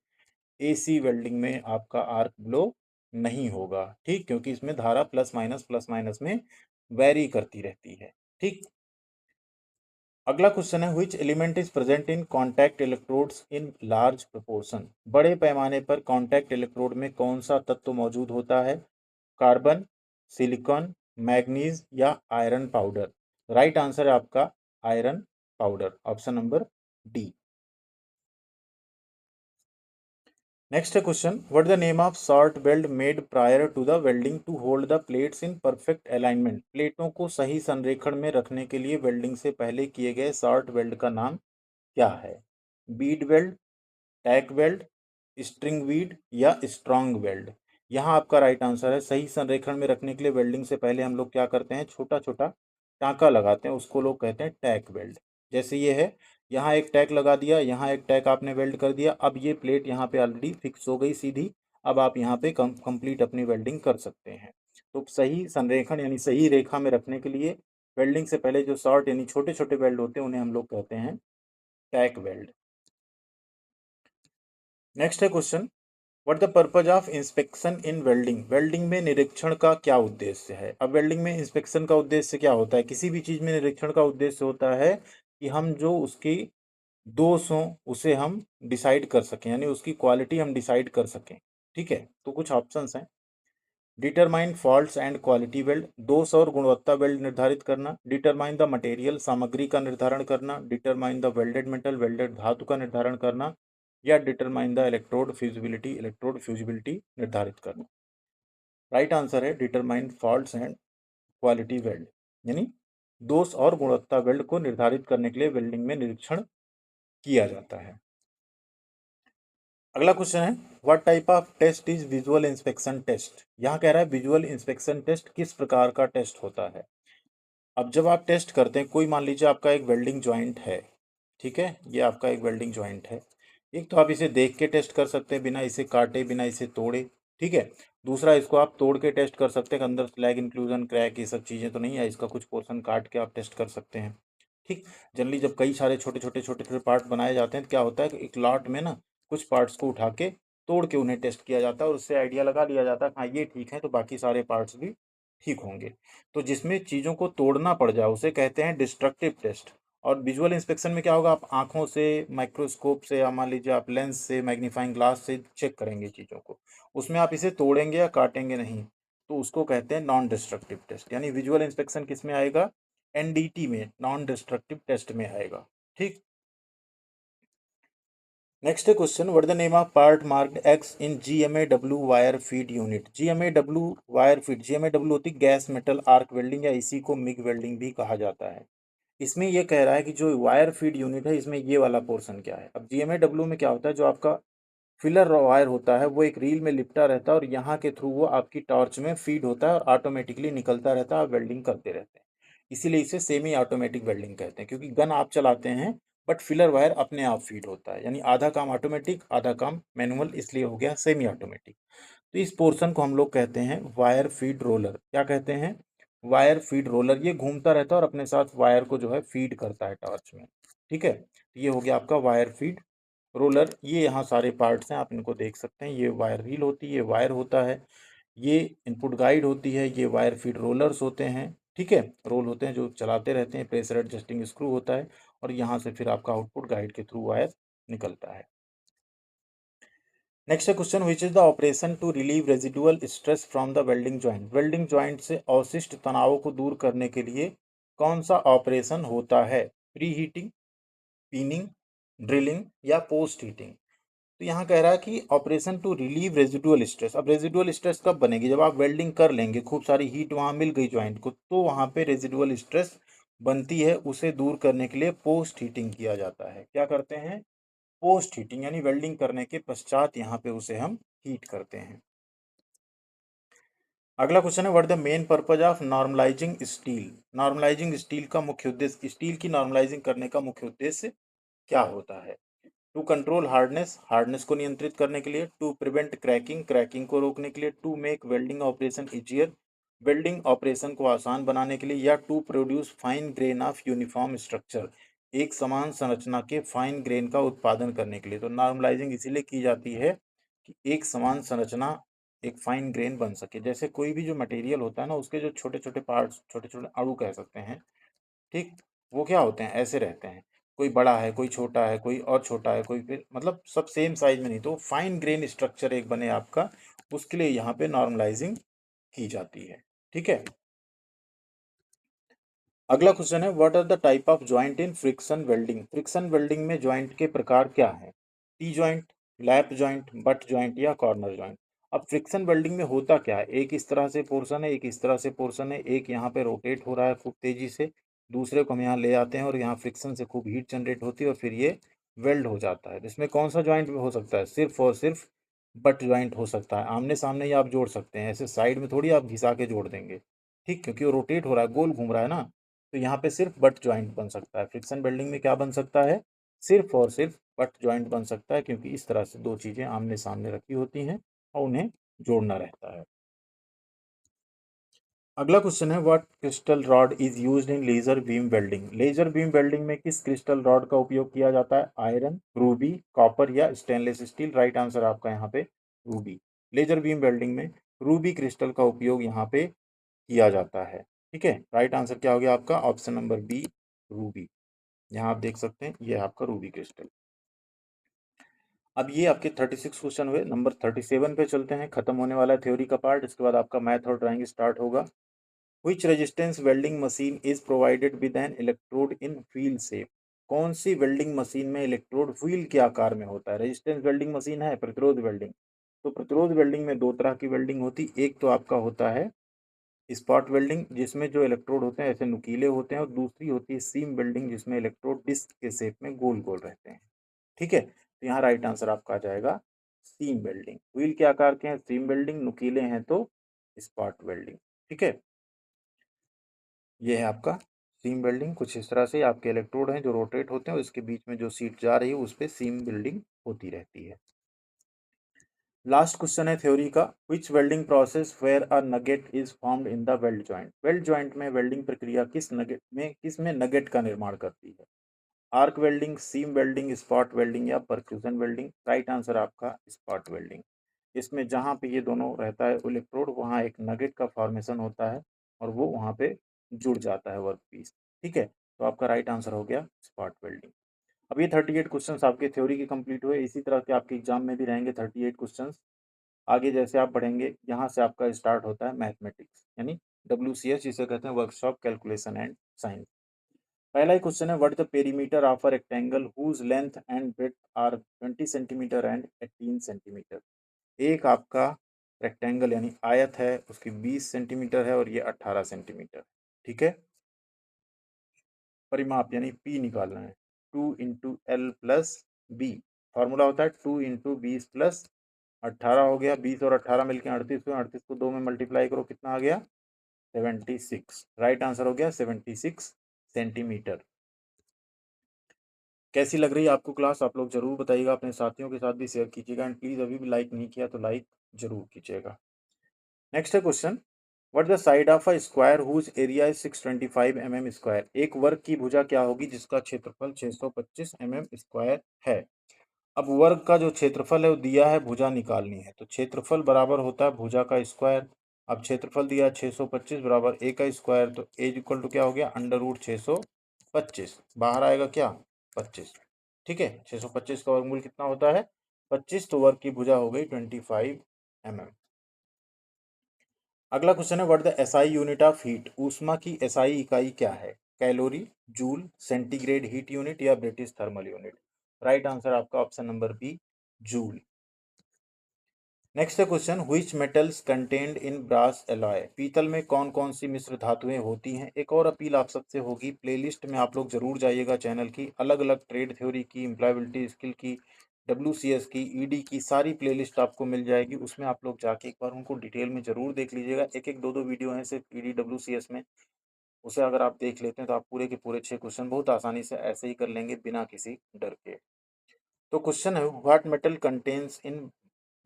एसी वेल्डिंग में आपका आर्क ब्लो नहीं होगा, ठीक, क्योंकि इसमें धारा प्लस माइनस में वेरी करती रहती है, ठीक। अगला क्वेश्चन है, which element is present in contact electrodes in large proportion. बड़े पैमाने पर कॉन्टैक्ट इलेक्ट्रोड में कौन सा तत्व मौजूद होता है? कार्बन, सिलिकॉन, मैग्नीज या आयरन पाउडर? राइट आंसर है आपका iron powder, option number D. Next question, what the name of short weld made prior to the welding to hold the plates in perfect alignment. प्लेटों को सही संरेखण में रखने के लिए वेल्डिंग से पहले किए गए शॉर्ट वेल्ड का नाम क्या है? बीड वेल्ड, टैक वेल्ड, स्ट्रिंग वीड या स्ट्रॉन्ग वेल्ड? यहाँ आपका राइट आंसर है, सही संरेखण में रखने के लिए वेल्डिंग से पहले हम लोग क्या करते हैं, छोटा छोटा टाँका लगाते हैं, उसको लोग कहते हैं टैक वेल्ड। जैसे ये है, यहाँ एक टैक लगा दिया, यहाँ एक टैक आपने वेल्ड कर दिया, अब ये प्लेट यहाँ पे ऑलरेडी फिक्स हो गई सीधी। अब आप यहाँ पे कंप्लीट अपनी वेल्डिंग कर सकते हैं। तो सही संरेखण यानी सही रेखा में रखने के लिए वेल्डिंग से पहले जो शॉर्ट यानी छोटे छोटे वेल्ड होते हैं, उन्हें हम लोग कहते हैं टैक वेल्ड। नेक्स्ट है question, what the purpose of inspection in welding. Welding में निरीक्षण का क्या उद्देश्य है? अब वेल्डिंग में इंस्पेक्शन का उद्देश्य क्या होता है? किसी भी चीज़ में निरीक्षण का उद्देश्य होता है कि हम जो उसकी दोष हों उसे हम डिसाइड कर सकें, यानी उसकी क्वालिटी हम डिसाइड कर सकें, ठीक है। तो कुछ ऑप्शंस हैं, determine faults and quality weld, दोष और गुणवत्ता वेल्ड निर्धारित करना, डिटरमाइन द मटेरियल, सामग्री का निर्धारण करना, determine the welded metal, welded धातु का निर्धारण करना, या डिटरमाइन द इलेक्ट्रोड फ्यूजिबिलिटी, इलेक्ट्रोड फ्यूजिबिलिटी निर्धारित करना। राइट आंसर है determine faults and quality weld, यानी दोष और गुणवत्ता वेल्ड को निर्धारित करने के लिए वेल्डिंग में निरीक्षण किया जाता है। अगला क्वेश्चन है, what type of test is visual inspection test. यहाँ कह रहा है विजुअल इंस्पेक्शन टेस्ट किस प्रकार का टेस्ट होता है। अब जब आप टेस्ट करते हैं, कोई मान लीजिए आपका एक वेल्डिंग जॉइंट है, ठीक है, ये आपका एक वेल्डिंग जॉइंट है। एक तो आप इसे देख के टेस्ट कर सकते हैं, बिना इसे काटे, बिना इसे तोड़े, ठीक है। दूसरा, इसको आप तोड़ के टेस्ट कर सकते हैं, अंदर स्लैग इंक्लूजन, क्रैक, ये सब चीज़ें तो नहीं है, इसका कुछ पोर्शन काट के आप टेस्ट कर सकते हैं, ठीक। जनरली जब कई सारे छोटे छोटे छोटे छोटे पार्ट बनाए जाते हैं तो क्या होता है कि एक लॉट में ना कुछ पार्ट्स को उठा के तोड़ के उन्हें टेस्ट किया जाता है, और उससे आइडिया लगा लिया जाता है हाँ ये ठीक है तो बाकी सारे पार्ट्स भी ठीक होंगे। तो जिसमें चीज़ों को तोड़ना पड़ जाए उसे कहते हैं डिस्ट्रक्टिव टेस्ट। और विजुअल इंस्पेक्शन में क्या होगा, आप आंखों से, माइक्रोस्कोप से, या मान लीजिए आप लेंस से, मैग्नीफाइंग ग्लास से चेक करेंगे चीज़ों को, उसमें आप इसे तोड़ेंगे या काटेंगे नहीं, तो उसको कहते हैं नॉन डिस्ट्रक्टिव टेस्ट। यानी विजुअल इंस्पेक्शन किस में आएगा? एनडीटी में, नॉन डिस्ट्रक्टिव टेस्ट में आएगा, ठीक। Next question, what the name of part marked X in GMAW wire feed unit. GMAW wire feed, GMAW होती है गैस मेटल आर्क वेल्डिंग, या इसी को मिग वेल्डिंग भी कहा जाता है। इसमें ये कह रहा है कि जो वायर फीड यूनिट है, इसमें ये वाला पोर्शन क्या है। अब जीएमएडब्ल्यू में क्या होता है, जो आपका फिलर वायर होता है वो एक रील में लिपटा रहता है, और यहाँ के थ्रू वो आपकी टॉर्च में फीड होता है और ऑटोमेटिकली निकलता रहता है, आप वेल्डिंग करते रहते हैं। इसीलिए इसे सेमी ऑटोमेटिक वेल्डिंग कहते हैं, क्योंकि गन आप चलाते हैं बट फिलर वायर अपने आप फीड होता है, यानी आधा काम ऑटोमेटिक आधा काम मैनुअल, इसलिए हो गया सेमी ऑटोमेटिक। तो इस पोर्शन को हम लोग कहते हैं वायर फीड रोलर। क्या कहते हैं? Wire feed roller. ये घूमता रहता है और अपने साथ वायर को जो है फीड करता है टॉर्च में, ठीक है। तो ये हो गया आपका वायर फीड रोलर। ये यहाँ सारे पार्ट्स हैं, आप इनको देख सकते हैं। ये वायर रील होती है, ये वायर होता है, ये इनपुट गाइड होती है, ये वायर फीड रोलर्स होते हैं, ठीक है, रोल होते हैं जो चलाते रहते हैं, प्रेशर एडजस्टिंग स्क्रू होता है, और यहाँ से फिर आपका आउटपुट गाइड के थ्रू वायर निकलता है। Next question, which is the operation to relieve residual stress from the welding joint. Welding joint से अवशिष्ट तनावों को दूर करने के लिए कौन सा ऑपरेशन होता है? प्री हीटिंग, पीनिंग, ड्रिलिंग या पोस्ट हीटिंग? तो यहाँ कह रहा है कि operation to relieve residual stress. अब रेजिडुअल स्ट्रेस कब बनेगी? जब आप वेल्डिंग कर लेंगे, खूब सारी हीट वहाँ मिल गई ज्वाइंट को, तो वहाँ पे रेजिडुअल स्ट्रेस बनती है। उसे दूर करने के लिए पोस्ट हीटिंग किया जाता है। क्या करते हैं? पोस्ट हीटिंग, यानी वेल्डिंग करने के पश्चात यहाँ पे उसे हम हीट करते हैं। अगला क्वेश्चन है, what the main purpose of normalising steel. Normalising steel का मुख्य उद्देश्य, स्टील की नॉर्मलाइजिंग करने का मुख्य उद्देश्य क्या होता है? टू कंट्रोल हार्डनेस, हार्डनेस को नियंत्रित करने के लिए, टू प्रिवेंट क्रैकिंग, क्रैकिंग को रोकने के लिए, to make welding operation easier, welding operation को आसान बनाने के लिए, या to produce fine grain of uniform structure, एक समान संरचना के फाइन ग्रेन का उत्पादन करने के लिए। तो नॉर्मलाइजिंग इसीलिए की जाती है कि एक समान संरचना, एक फाइन ग्रेन बन सके। जैसे कोई भी जो मटेरियल होता है ना, उसके जो छोटे छोटे पार्ट्स, छोटे छोटे अणु कह सकते हैं, ठीक, वो क्या होते हैं, ऐसे रहते हैं। कोई बड़ा है, कोई छोटा है, कोई और छोटा है, कोई फिर मतलब सब सेम साइज में नहीं। तो फाइन ग्रेन स्ट्रक्चर एक बने आपका, उसके लिए यहाँ पे नॉर्मलाइजिंग की जाती है। ठीक है। अगला क्वेश्चन है, what are the type of joint in friction welding. Friction welding में जॉइंट के प्रकार क्या है? T joint, lap joint, butt joint या कॉर्नर जॉइंट। अब फ्रिक्शन वेल्डिंग में होता क्या है, एक इस तरह से पोर्शन है, एक इस तरह से पोर्शन है, एक यहाँ पे रोटेट हो रहा है खूब तेजी से, दूसरे को हम यहाँ ले आते हैं और यहाँ फ्रिक्शन से खूब हीट जनरेट होती है और फिर ये वेल्ड हो जाता है। तो इसमें कौन सा जॉइंट हो सकता है? सिर्फ और सिर्फ बट जॉइंट हो सकता है। आमने सामने ही आप जोड़ सकते हैं, ऐसे साइड में थोड़ी आप घिसा के जोड़ देंगे, ठीक, क्योंकि वो रोटेट हो रहा है, गोल घूम रहा है ना। तो यहाँ पे सिर्फ बट ज्वाइंट बन सकता है। फ्रिक्शन वेल्डिंग में क्या बन सकता है? सिर्फ और सिर्फ बट ज्वाइंट बन सकता है, क्योंकि इस तरह से दो चीजें आमने सामने रखी होती हैं और उन्हें जोड़ना रहता है। अगला क्वेश्चन है, what crystal rod is used in laser beam welding. Laser beam welding में किस क्रिस्टल रॉड का उपयोग किया जाता है? आयरन, रूबी, कॉपर या स्टेनलेस स्टील। राइट आंसर आपका यहाँ पे रूबी। लेजर बीम वेल्डिंग में रूबी क्रिस्टल का उपयोग यहाँ पे किया जाता है। ठीक है, राइट आंसर क्या हो गया आपका? Option number B, ruby. यहाँ आप देख सकते हैं, ये है आपका रूबी क्रिस्टल। अब ये आपके 36 क्वेश्चन हुए। नंबर 37 पे चलते हैं, खत्म होने वाला है थ्योरी का पार्ट। इसके बाद आपका मैथ और ड्राइंग स्टार्ट होगा। Which resistance welding machine is provided with an electrode in wheel shape? कौन सी वेल्डिंग मशीन में इलेक्ट्रोड व्हील के आकार में होता है? रेजिस्टेंस वेल्डिंग मशीन है, प्रतिरोध वेल्डिंग। तो प्रतिरोध वेल्डिंग में दो तरह की वेल्डिंग होती, एक तो आपका होता है स्पॉट वेल्डिंग, जिसमें जो इलेक्ट्रोड होते हैं ऐसे नुकीले होते हैं, और दूसरी होती है सीम वेल्डिंग, जिसमें इलेक्ट्रोड डिस्क के शेप में गोल गोल रहते हैं। ठीक है, तो यहाँ राइट आंसर आपका आ जाएगा सीम वेल्डिंग। व्हील के आकार के हैं सीम वेल्डिंग, नुकीले हैं तो स्पॉट वेल्डिंग। ठीक है, ये है आपका सीम वेल्डिंग। कुछ इस तरह से आपके इलेक्ट्रोड हैं जो रोटेट होते हैं और इसके बीच में जो सीट जा रही है उस पर सीम वेल्डिंग होती रहती है। लास्ट क्वेश्चन है थ्योरी का, which welding process where a nugget is formed in the weld joint. Weld joint में वेल्डिंग प्रक्रिया किस में नगेट का निर्माण करती है? Arc welding, seam welding, spot welding या परफ्यूजन वेल्डिंग। राइट आंसर आपका स्पॉट वेल्डिंग। इसमें जहाँ पे ये दोनों रहता है इलेक्ट्रोड, वहाँ एक नगेट का फॉर्मेशन होता है और वो वहाँ पे जुड़ जाता है वर्क पीस। ठीक है, तो आपका राइट आंसर हो गया स्पॉट वेल्डिंग। अब ये 38 क्वेश्चन आपके थ्योरी के कंप्लीट हुए। इसी तरह के आपके एग्जाम में भी रहेंगे 38 क्वेश्चन। आगे जैसे आप बढ़ेंगे, यहाँ से आपका स्टार्ट होता है मैथमेटिक्स, यानी WCS, जिसे कहते हैं वर्कशॉप कैलकुलेशन एंड साइंस। पहला ही क्वेश्चन है, what the perimeter of a rectangle whose length and breadth are 20 centimetre and 18 centimetre. एक आपका रेक्टेंगल यानी आयत है, उसकी 20 सेंटीमीटर है और ये 18 सेंटीमीटर। ठीक है, परिमाप यानी पी निकालना है। 2 × L + B, फॉर्मूला होता है 2 × 20 + 18 हो गया। 20 और 18 मिलकर 38 हुए, 38 को 2 में मल्टीप्लाई करो, कितना आ गया? 76। राइट आंसर हो गया 76 सेंटीमीटर। कैसी लग रही है आपको क्लास? आप लोग जरूर बताइएगा, अपने साथियों के साथ भी शेयर कीजिएगा, एंड प्लीज अभी भी लाइक नहीं किया तो लाइक जरूर कीजिएगा। नेक्स्ट है question, what the side of a square whose area is 625 mm square. एक वर्ग की भुजा क्या होगी जिसका क्षेत्रफल 625 mm स्क्वायर है? अब वर्ग का जो क्षेत्रफल है वो दिया है, भुजा निकालनी है, तो क्षेत्रफल बराबर होता है भुजा का स्क्वायर। अब क्षेत्रफल दिया है 625 बराबर ए का स्क्वायर, तो एज इक्वल टू क्या हो गया? √625। बाहर आएगा क्या? 25। ठीक है, 625 का वर्गमूल कितना होता है? 25। तो वर्ग की भुजा हो गई 25 mm। अगला क्वेश्चन है, what the SI unit of heat. ऊष्मा की एसआई इकाई क्या है? Calorie, joule, centigrade heat unit या British thermal unit. Right answer आपका option number B, joule. Next है question, which metals contained in brass alloy. पीतल में कौन कौन सी मिश्र धातुएं होती हैं? एक और अपील आप सबसे होगी, प्लेलिस्ट में आप लोग जरूर जाइएगा चैनल की, अलग अलग ट्रेड थ्योरी की, एम्प्लॉयबिलिटी स्किल की, WCS की, ED की सारी प्लेलिस्ट आपको मिल जाएगी। उसमें आप लोग जाके एक बार उनको डिटेल में जरूर देख लीजिएगा। एक एक दो दो वीडियो हैं सिर्फ ED WCS में, उसे अगर आप देख लेते हैं तो आप पूरे के पूरे 6 क्वेश्चन बहुत आसानी से ऐसे ही कर लेंगे बिना किसी डर के। तो क्वेश्चन है, what metal contains in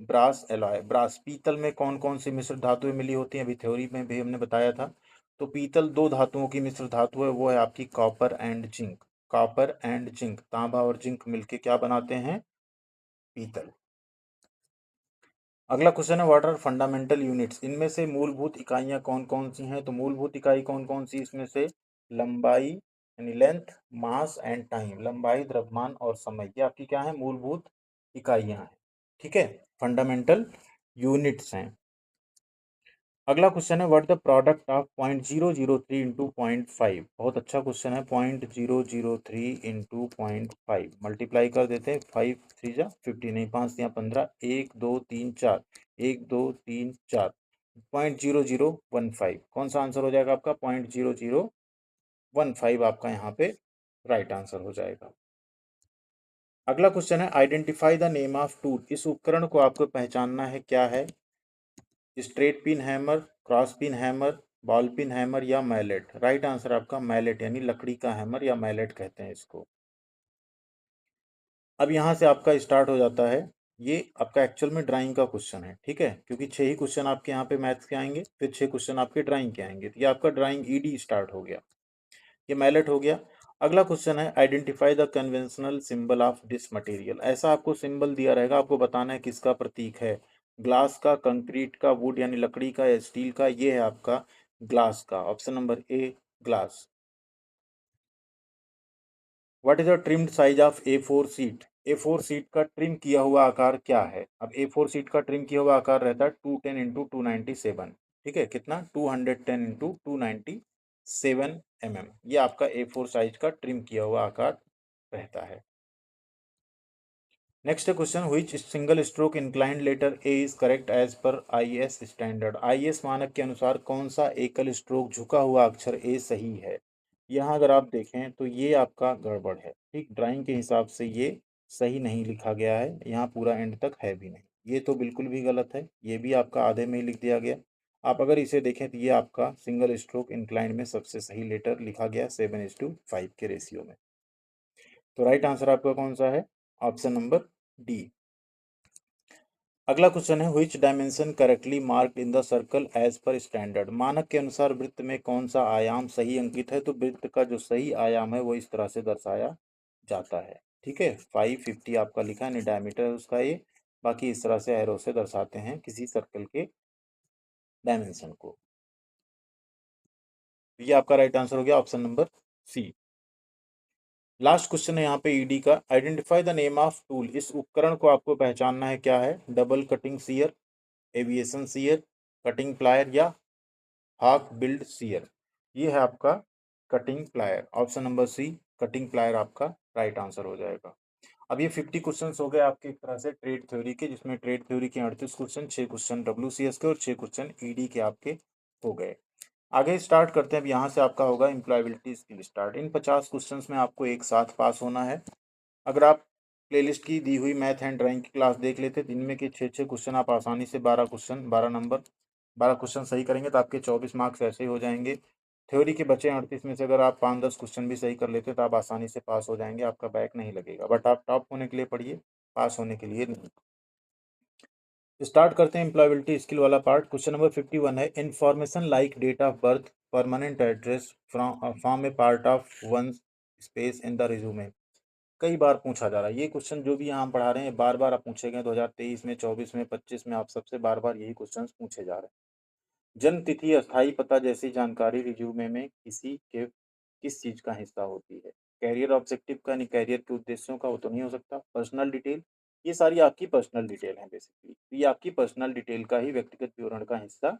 brass alloy, brass पीतल में कौन कौन सी मिश्र धातुएं मिली होती हैं, अभी थ्योरी में भी हमने बताया था। तो पीतल दो धातुओं की मिश्र धातु है, वो है आपकी copper and zinc. Copper and zinc, तांबा और जिंक मिलके क्या बनाते हैं, पीतल। अगला क्वेश्चन है व्हाट आर फंडामेंटल यूनिट्स, इनमें से मूलभूत इकाइयां कौन कौन सी हैं। तो मूलभूत इकाई कौन कौन सी, इसमें से लंबाई यानी लेंथ, मास एंड टाइम, लंबाई, द्रव्यमान और समय, ये आपकी क्या है, मूलभूत इकाइयां हैं। ठीक है, फंडामेंटल यूनिट्स हैं। अगला क्वेश्चन है what the product of 0.003 into 0.5, बहुत अच्छा क्वेश्चन है। 0.003 इंटू 0.5 मल्टीप्लाई कर देते हैं, 5 3 जा 50, नहीं 5 या 15, 1 2 3 4, 1 2 3 4, 0.0015, कौन सा आंसर हो जाएगा आपका, 0.0015 आपका यहाँ पे राइट आंसर हो जाएगा। अगला क्वेश्चन है identify the name of tool, इस उपकरण को आपको पहचानना है, क्या है, straight pin hammer, cross pin hammer, ball pin hammer या मैलेट। राइट आंसर आपका मैलेट, यानी लकड़ी का हैमर या मैलेट कहते हैं इसको। अब यहाँ से आपका स्टार्ट हो जाता है, ये आपका एक्चुअल में ड्राइंग का क्वेश्चन है, ठीक है, क्योंकि 6 ही क्वेश्चन आपके यहाँ पे मैथ्स के आएंगे, फिर 6 क्वेश्चन आपके ड्राइंग के आएंगे। तो ये आपका ड्राइंग ईडी स्टार्ट हो गया, ये मैलेट हो गया। अगला क्वेश्चन है identify the conventional symbol of this material, ऐसा आपको सिंबल दिया रहेगा, आपको बताना है किसका प्रतीक है, ग्लास का, कंक्रीट का, वुड यानी लकड़ी का या स्टील का। ये है आपका ग्लास का, option number a glass. What is the trimmed size of A4 seat, A4 seat का ट्रिम किया हुआ आकार क्या है। अब A4 सीट का ट्रिम किया हुआ आकार रहता है 210 इंटू 297, ठीक है, कितना, 210 इंटू 297 mm, ये आपका A4 साइज का ट्रिम किया हुआ आकार रहता है। Next question, which single stroke inclined letter A is correct as पर IS स्टैंडर्ड, IS मानक के अनुसार कौन सा एकल स्ट्रोक झुका हुआ अक्षर ए सही है। यहाँ अगर आप देखें तो ये आपका गड़बड़ है, ठीक, ड्राइंग के हिसाब से ये सही नहीं लिखा गया है, यहाँ पूरा एंड तक है भी नहीं, ये तो बिल्कुल भी गलत है, ये भी आपका आधे में ही लिख दिया गया। आप अगर इसे देखें तो ये आपका सिंगल स्ट्रोक इंक्लाइंड में सबसे सही लेटर लिखा गया 7:5 के रेशियो में। तो राइट आंसर आपका कौन सा है, ऑप्शन नंबर डी। अगला क्वेश्चन है which dimension correctly marked in the circle as पर स्टैंडर्ड, मानक के अनुसार वृत्त में कौन सा आयाम सही अंकित है। तो वृत्त का जो सही आयाम है वो इस तरह से दर्शाया जाता है, ठीक है, 550 आपका लिखा है, डायमीटर है उसका ये, बाकी इस तरह से एरो से दर्शाते हैं किसी सर्कल के डायमेंशन को। ये आपका राइट आंसर हो गया, option number C. Last question है यहाँ पे ईडी का, identify the name of tool, इस उपकरण को आपको पहचानना है, क्या है, double cutting shear, aviation shear, cutting plier या हाक बिल्ड सीयर। ये है आपका cutting plier, option number C cutting plier आपका राइट आंसर हो जाएगा। अब ये 50 क्वेश्चन हो गए आपके एक तरह से ट्रेड थ्योरी के, जिसमें ट्रेड थ्योरी के 38 क्वेश्चन, 6 क्वेश्चन WCS के और 6 क्वेश्चन ईडी के आपके हो गए। आगे स्टार्ट करते हैं, अब यहाँ से आपका होगा एम्प्लॉयबिलिटी स्किल स्टार्ट। इन 50 क्वेश्चंस में आपको एक साथ पास होना है। अगर आप प्लेलिस्ट की दी हुई मैथ एंड ड्राइंग की क्लास देख लेते, दिन में के 6 क्वेश्चन आप आसानी से 12 क्वेश्चन 12 नंबर 12 क्वेश्चन सही करेंगे तो आपके 24 मार्क्स ऐसे ही हो जाएंगे। थ्योरी के बचे 38 में से अगर आप 5-10 क्वेश्चन भी सही कर लेते तो आप आसानी से पास हो जाएंगे, आपका बैक नहीं लगेगा। बट आप टॉप होने के लिए पढ़िए, पास होने के लिए नहीं। स्टार्ट करते हैं एम्प्लॉयबिलिटी स्किल वाला पार्ट। क्वेश्चन नंबर 51 है, information like date of birth, permanent address from a part of one space in the resume, कई बार पूछा जा रहा है। ये क्वेश्चन जो भी यहाँ हम पढ़ा रहे हैं बार बार आप पूछे गए, 2023 में, 24 में, 25 में, आप सबसे बार बार यही क्वेश्चन पूछे जा रहे हैं। जन्म तिथि, अस्थायी पता जैसी जानकारी रिज्यूमे में किसी के किस चीज का हिस्सा होती है। कैरियर ऑब्जेक्टिव का, नहीं कैरियर के उद्देश्यों का, वो तो नहीं हो सकता। पर्सनल डिटेल, ये सारी आपकी पर्सनल डिटेल है बेसिकली, तो ये आपकी पर्सनल डिटेल का ही व्यक्तिगत विवरण का हिस्सा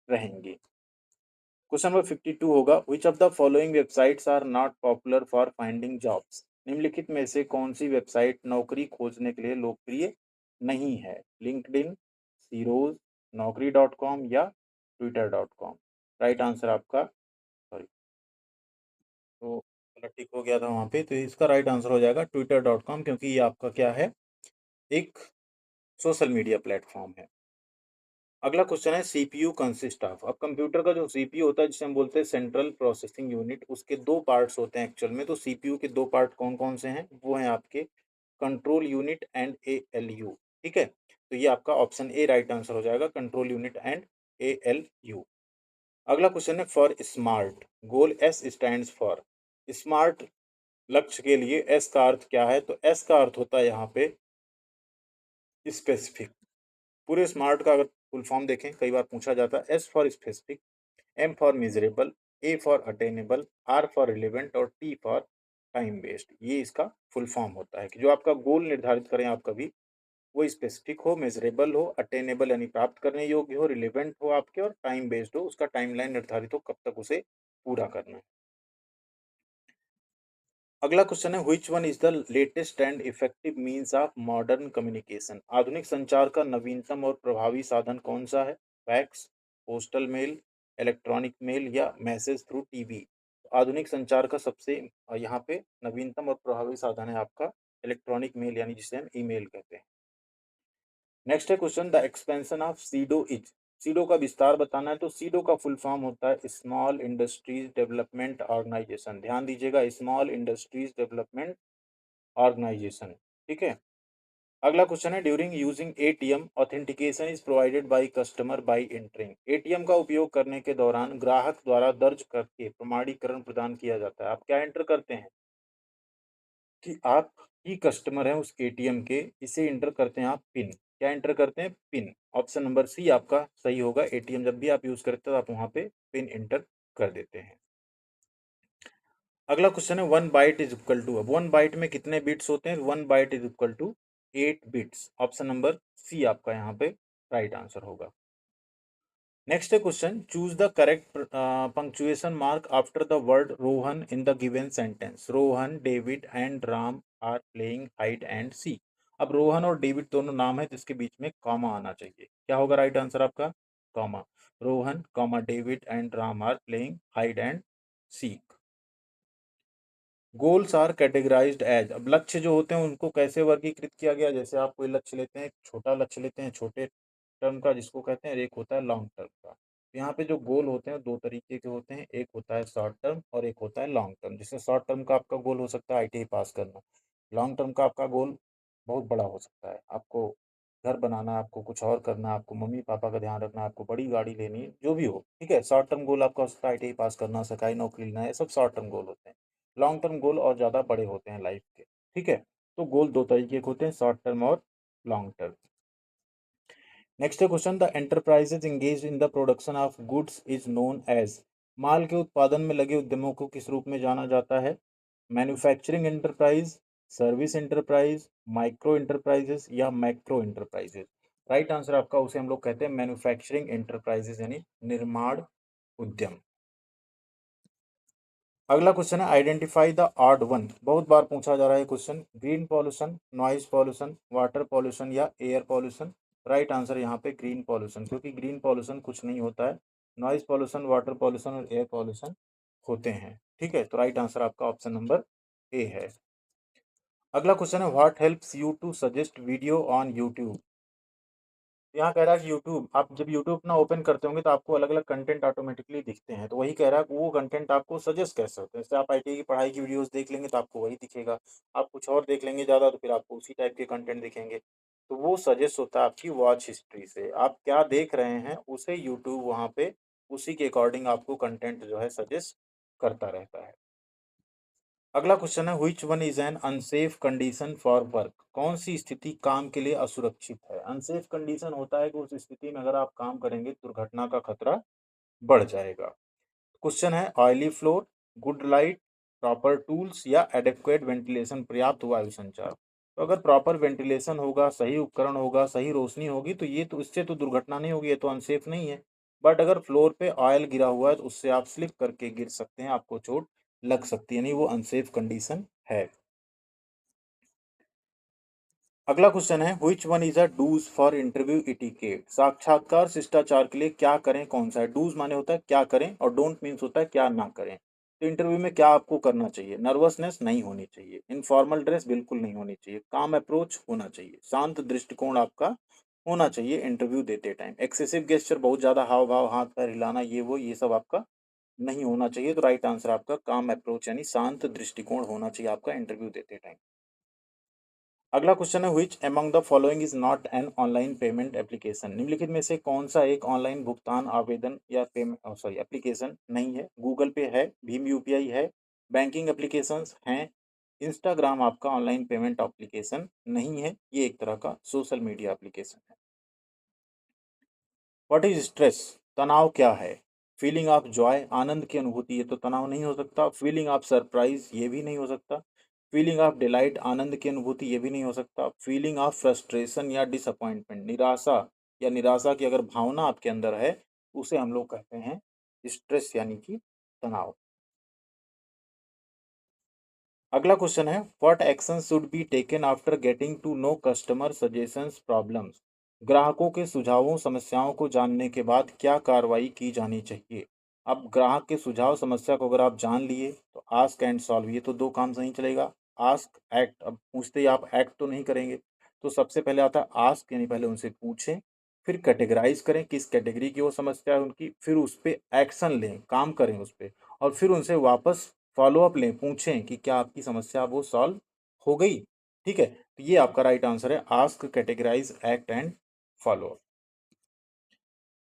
रहेंगे। क्वेश्चन नंबर 52 होगा, which of the following websites are not popular for finding jobs, निम्नलिखित में से कौन सी वेबसाइट नौकरी खोजने के लिए लोकप्रिय नहीं है। लिंक्डइन, सीरोज, naukri.com या twitter.com। राइट आंसर आपका, सॉरी तो गलत टिक हो गया था वहाँ पे, तो इसका राइट आंसर हो जाएगा twitter.com, क्योंकि ये आपका क्या है, एक सोशल मीडिया प्लेटफॉर्म है। अगला क्वेश्चन है सीपीयू कंसिस्ट ऑफ, अब कंप्यूटर का जो सीपीयू होता है जिसे हम बोलते हैं सेंट्रल प्रोसेसिंग यूनिट, उसके दो पार्ट्स होते हैं एक्चुअल में। तो सीपीयू के दो पार्ट कौन कौन से हैं, वो हैं आपके कंट्रोल यूनिट एंड ALU, ठीक है। तो ये आपका ऑप्शन ए राइट आंसर हो जाएगा, कंट्रोल यूनिट एंड ALU। अगला क्वेश्चन है for smart goal S stands for. Smart लक्ष्य के लिए एस का अर्थ क्या है? तो एस का अर्थ होता है यहाँ पे स्पेसिफिक। पूरे स्मार्ट का अगर फुल फॉर्म देखें, कई बार पूछा जाता है। S for specific, M for measurable, A for attainable, R for relevant और टी फॉर टाइम बेस्ड। ये इसका फुल फॉर्म होता है कि जो आपका गोल निर्धारित करें आप कभी, वो स्पेसिफिक हो, मेजरेबल हो, अटेनेबल यानी प्राप्त करने योग्य हो, रिलेवेंट हो आपके, और टाइम बेस्ड हो, उसका टाइमलाइन निर्धारित हो कब तक उसे पूरा करना है। अगला क्वेश्चन है which one is the latest and effective means of modern communication. आधुनिक संचार का नवीनतम और प्रभावी साधन कौन सा है? Fax, postal mail, electronic mail या मैसेज थ्रू टीवी। आधुनिक संचार का सबसे यहाँ पे नवीनतम और प्रभावी साधन है आपका इलेक्ट्रॉनिक मेल, यानी जिसे हम ईमेल कहते हैं। नेक्स्ट है question the expansion of cedo is. Cedo का विस्तार बताना है, तो सीडो का फुल फॉर्म होता है स्मॉल इंडस्ट्रीज डेवलपमेंट ऑर्गेनाइजेशन। ध्यान दीजिएगा, स्मॉल इंडस्ट्रीज डेवलपमेंट ऑर्गेनाइजेशन। ठीक है। अगला क्वेश्चन है during using ATM authentication is provided by customer bye entering. ATM का उपयोग करने के दौरान ग्राहक द्वारा दर्ज करके प्रमाणीकरण प्रदान किया जाता है। आप क्या एंटर करते हैं कि आप ही कस्टमर हैं उस एटीएम के, इसे एंटर करते हैं आप पिन। क्या एंटर करते हैं? पिन। ऑप्शन नंबर सी आपका सही होगा। एटीएम जब भी आप यूज करते हो आप वहां पे पिन एंटर कर देते हैं। अगला क्वेश्चन है 1 बाइट इज इक्वल टू। अब 1 बाइट में कितने बिट्स होते हैं? 1 byte is equal to 8 bits. Option number C आपका यहाँ पे राइट आंसर होगा। नेक्स्ट है question choose the correct punctuation mark after the word Rohan in the given sentence. Rohan, David and Ram are playing hide and seek. अब रोहन और David दोनों नाम है जिसके बीच में कॉमा आना चाहिए। क्या होगा राइट आंसर आपका? Comma. Rohan comma David and Ram are playing hide and seek. Goals are categorised as. अब लक्ष्य जो होते हैं उनको कैसे वर्गीकृत किया गया? जैसे आप कोई लक्ष्य लेते हैं, छोटा लक्ष्य लेते हैं छोटे टर्म का जिसको कहते हैं, और एक होता है लॉन्ग टर्म का। तो यहाँ पे जो गोल होते हैं दो तरीके के होते हैं, एक होता है शॉर्ट टर्म और एक होता है लॉन्ग टर्म। जैसे शॉर्ट टर्म का आपका गोल हो सकता है आईटीआई पास करना। लॉन्ग टर्म का आपका गोल बहुत बड़ा हो सकता है, आपको घर बनाना है, आपको कुछ और करना है, आपको मम्मी पापा का ध्यान रखना है, आपको बड़ी गाड़ी लेनी है, जो भी हो। ठीक है, शॉर्ट टर्म गोल आपका हो सकता है आईटीआई पास करना, सरकारी नौकरी लेना है, ये सब शॉर्ट टर्म गोल होते हैं। लॉन्ग टर्म गोल और ज़्यादा बड़े होते हैं लाइफ के। ठीक है, तो गोल दो तरीके के होते हैं, शॉर्ट टर्म और लॉन्ग टर्म। नेक्स्ट है question the enterprises engage in the production of goods is known as. माल के उत्पादन में लगे उद्यमों को किस रूप में जाना जाता है? Manufacturing enterprise, service enterprise, micro enterprises या मैक्रो एंटरप्राइजेस। राइट आंसर आपका उसे हम लोग कहते हैं मैन्युफैक्चरिंग एंटरप्राइजेस, यानी निर्माण उद्यम। अगला क्वेश्चन है आइडेंटिफाई द ऑड वन। बहुत बार पूछा जा रहा है question. Green pollution, noise pollution, water pollution या एयर पॉल्यूशन। राइट आंसर यहाँ पे ग्रीन पॉल्यूशन, क्योंकि ग्रीन पॉल्यूशन कुछ नहीं होता है। नॉइज पॉल्यूशन, वाटर पॉल्यूशन और एयर पॉल्यूशन होते हैं। ठीक है, तो राइट आंसर आपका ऑप्शन नंबर ए है। अगला क्वेश्चन है what helps you to suggest video on YouTube. यहाँ कह रहा है कि यूट्यूब, आप जब यूट्यूब अपना ओपन करते होंगे तो आपको अलग अलग कंटेंट ऑटोमेटिकली दिखते हैं, तो वही कह रहा है कि वो कंटेंट आपको सजेस्ट कैसे होते हैं। जैसे आप आईटी की पढ़ाई की वीडियोस देख लेंगे तो आपको वही दिखेगा, आप कुछ और देख लेंगे ज़्यादा तो फिर आपको उसी टाइप के कंटेंट दिखेंगे। तो वो सजेस्ट होता है आपकी वॉच हिस्ट्री से। आप क्या देख रहे हैं उसे यूट्यूब वहाँ पे उसी के अकॉर्डिंग आपको कंटेंट जो है सजेस्ट करता रहता है। अगला क्वेश्चन है which one is an unsafe condition for work. कौन सी स्थिति काम के लिए असुरक्षित है? अनसेफ कंडीशन होता है कि उस स्थिति में अगर आप काम करेंगे दुर्घटना का खतरा बढ़ जाएगा। क्वेश्चन है oily floor, good light, proper tools या एडेक्वेट वेंटिलेशन, पर्याप्त वायु संचार। तो अगर प्रॉपर वेंटिलेशन होगा, सही उपकरण होगा, सही रोशनी होगी, तो ये तो इससे तो दुर्घटना नहीं होगी, ये तो अनसेफ नहीं है। बट अगर फ्लोर पे ऑयल गिरा हुआ है तो उससे आप स्लिप करके गिर सकते हैं, आपको चोट लग सकती है, यानी वो अनसेफ कंडीशन है। अगला क्वेश्चन है which one is a do's for interview etiquette. साक्षात्कार शिष्टाचार के लिए क्या करें कौन सा है? डूज माने होता है क्या करें और डोंट मीन्स होता है क्या ना करें। तो इंटरव्यू में क्या आपको करना चाहिए? नर्वसनेस नहीं होनी चाहिए, इनफॉर्मल ड्रेस बिल्कुल नहीं होनी चाहिए, काम अप्रोच होना चाहिए, शांत दृष्टिकोण आपका होना चाहिए इंटरव्यू देते टाइम, एक्सेसिव गेस्चर, बहुत ज्यादा हाव भाव, हाथ पैर हिलाना, ये सब आपका नहीं होना चाहिए। तो राइट आंसर आपका काम अप्रोच यानी शांत दृष्टिकोण होना चाहिए आपका इंटरव्यू देते टाइम। अगला क्वेश्चन है which among the following is not an online payment application. निम्नलिखित में से कौन सा एक ऑनलाइन भुगतान आवेदन या पेमेंट सॉरी एप्लीकेशन नहीं है। गूगल पे है, भीम यूपीआई है, बैंकिंग एप्लीकेशंस हैं, इंस्टाग्राम आपका ऑनलाइन पेमेंट एप्लीकेशन नहीं है, ये एक तरह का सोशल मीडिया एप्लीकेशन है। What is stress? तनाव क्या है? फीलिंग ऑफ जॉय, आनंद की अनुभूति, ये तो तनाव नहीं हो सकता। फीलिंग ऑफ सरप्राइज, ये भी नहीं हो सकता। फीलिंग ऑफ डिलाइट, आनंद की अनुभूति, ये भी नहीं हो सकता। फीलिंग ऑफ फ्रस्ट्रेशन या डिसअपॉइंटमेंट, निराशा या निराशा की अगर भावना आपके अंदर है, उसे हम लोग कहते हैं स्ट्रेस यानी कि तनाव। अगला क्वेश्चन है what action should be taken after getting to know customer suggestions problems. ग्राहकों के सुझावों समस्याओं को जानने के बाद क्या कार्रवाई की जानी चाहिए। अब ग्राहक के सुझाव समस्या को अगर आप जान लिए तो आस्क एंड सॉल्व, ये तो दो काम से नहीं चलेगा। आस्क एक्ट, अब पूछते ही आप एक्ट तो नहीं करेंगे, तो सबसे पहले आता है आस्क यानी पहले उनसे पूछें, फिर कैटेगराइज करें किस कैटेगरी की वो समस्या है उनकी, फिर उस पर एक्शन लें, काम करें उस पर, और फिर उनसे वापस फॉलो अप लें, पूछें कि क्या आपकी समस्या वो सॉल्व हो गई। ठीक है, तो ये आपका राइट आंसर है ask, categorise, act and follow.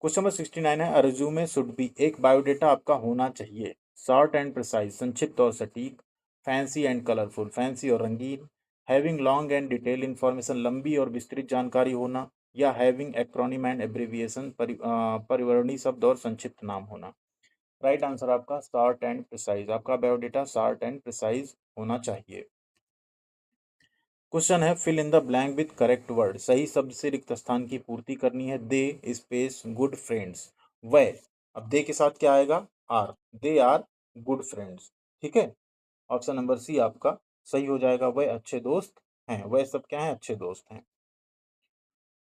Question number 69 है रिज्यूमे शुड बी, एक बायोडेटा आपका होना चाहिए शॉर्ट एंड प्रिसाइज, संक्षिप्त और सटीक, फैंसी एंड कलरफुल, फैंसी और रंगीन, having long and detail information, लंबी और विस्तृत जानकारी होना, या हैविंग एक्रोनिम एंड एब्रिविएशन, परिवर्णी शब्द और संक्षिप्त नाम होना। राइट आंसर आपका शॉर्ट एंड प्रिसाइज, आपका बायोडेटा शॉर्ट एंड प्रिसाइज होना चाहिए। क्वेश्चन है fill in the blank with correct word, सही शब्द से रिक्त स्थान की पूर्ति करनी है। दे स्पेस गुड फ्रेंड्स, वह, अब दे के साथ क्या आएगा? Are, they are good friends. ठीक है, ऑप्शन नंबर सी आपका सही हो जाएगा, वह अच्छे दोस्त हैं, वह सब क्या है? अच्छे दोस्त हैं।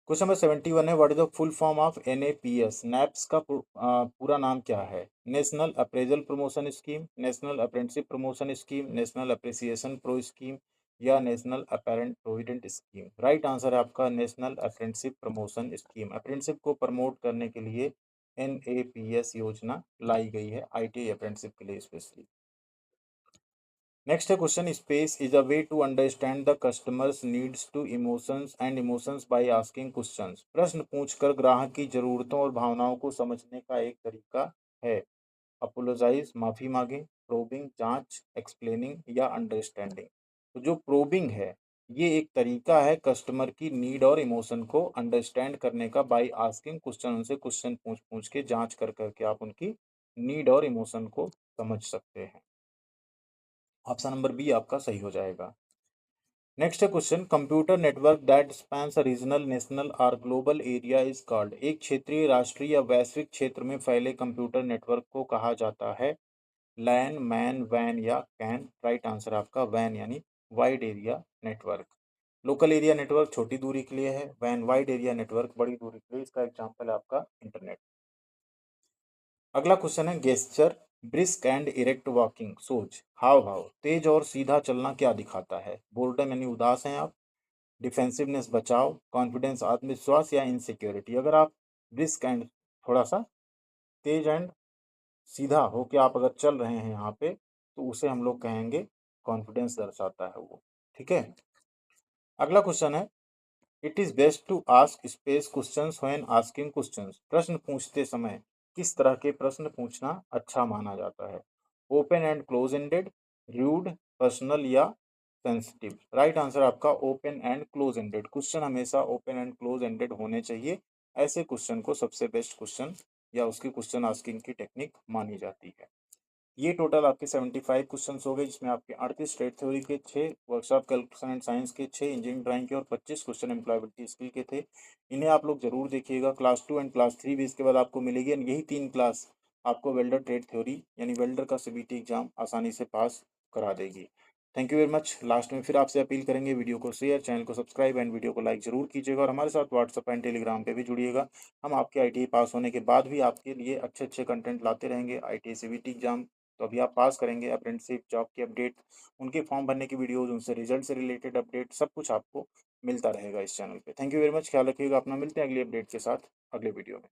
क्वेश्चन नंबर 71 है what is the full form of NAPS, NAPS का पूरा नाम क्या है? National appraisal promotion scheme, national apprenticeship promotion scheme, national appreciation pro scheme, या national apparent provident scheme. Right answer है आपका national apprenticeship promotion scheme. Apprenticeship को promote करने के लिए NAPS योजना लाई गई है, ITI अप्रेंटिसशिप के लिए स्पेशली। नेक्स्ट है question space is a way to understand the customers needs to emotions by asking questions, प्रश्न पूछकर ग्राहक की जरूरतों और भावनाओं को समझने का एक तरीका है। अपोलोजाइज, माफी मांगे, प्रोबिंग, जांच, एक्सप्लेनिंग, या अंडरस्टैंडिंग। तो जो प्रोबिंग है ये एक तरीका है कस्टमर की नीड और इमोशन को अंडरस्टैंड करने का बाय आस्किंग क्वेश्चन, उनसे क्वेश्चन पूछ पूछ के जांच कर करके आप उनकी नीड और इमोशन को समझ सकते हैं। ऑप्शन नंबर बी आपका सही हो जाएगा। नेक्स्ट है question computer network that spans a regional, national और ग्लोबल एरिया इज कॉल्ड, एक क्षेत्रीय, राष्ट्रीय या वैश्विक क्षेत्र में फैले कंप्यूटर नेटवर्क को कहा जाता है। लैन, मैन, वैन, या कैन। राइट आंसर आपका वैन यानी wide area network. Local area network छोटी दूरी के लिए है, वैन वाइड एरिया नेटवर्क बड़ी दूरी के लिए। इसका एग्जाम्पल है आपका इंटरनेट। अगला क्वेश्चन है gesture, brisk and erect walking, सोच, हाव भाव, तेज और सीधा चलना क्या दिखाता है? बोर्डम यानी उदास हैं आप, डिफेंसिवनेस बचाव, कॉन्फिडेंस आत्मविश्वास, या इनसिक्योरिटी। अगर आप ब्रिस्क एंड थोड़ा सा तेज एंड सीधा हो के आप अगर चल रहे हैं यहाँ पे, तो उसे हम लोग कहेंगे कॉन्फिडेंस दर्शाता है वो। ठीक है, अगला क्वेश्चन है it is best to ask space questions when asking questions, प्रश्न पूछते समय किस तरह के प्रश्न पूछना अच्छा माना जाता है? Open and close ended, rude, personal, या सेंसिटिव। राइट आंसर आपका open and close ended, question हमेशा ओपन एंड क्लोज एंडेड होने चाहिए। ऐसे क्वेश्चन को सबसे बेस्ट क्वेश्चन या उसकी क्वेश्चन आस्किंग की टेक्निक मानी जाती है। ये टोटल आपके 75 क्वेश्चन हो गए, जिसमें आपके 38 स्टेट थ्योरी के, 6 वर्कशॉप कैलकुलेशन एंड साइंस के, 6 इंजीनियरिंग ड्राइंग के, और 25 क्वेश्चन एम्प्लॉयबिलिटी स्किल के थे। इन्हें आप लोग जरूर देखिएगा। क्लास 2 एंड क्लास 3 भी इसके बाद आपको मिलेगी, एंड यही 3 क्लास आपको वेल्डर ट्रेड थ्योरी यानी वेल्डर का CBT एग्जाम आसानी से पास करा देगी। Thank you very much. Last में फिर आपसे अपील करेंगे, वीडियो को शेयर, चैनल को सब्सक्राइब एंड वीडियो को लाइक जरूर कीजिएगा, और हमारे साथ व्हाट्सअप एंड टेलीग्राम पे भी जुड़िएगा। हम आपके ITI पास होने के बाद भी आपके लिए अच्छे अच्छे कंटेंट लाते रहेंगे। ITI CBT एग्जाम तो अभी आप पास करेंगे, अप्रेंटिसशिप जॉब की अपडेट, उनके फॉर्म भरने की वीडियोज, उनसे रिजल्ट से रिलेटेड अपडेट, सब कुछ आपको मिलता रहेगा इस चैनल पे। थैंक यू वेरी मच, ख्याल रखिएगा अपना, मिलते हैं अगली अपडेट के साथ अगले वीडियो में।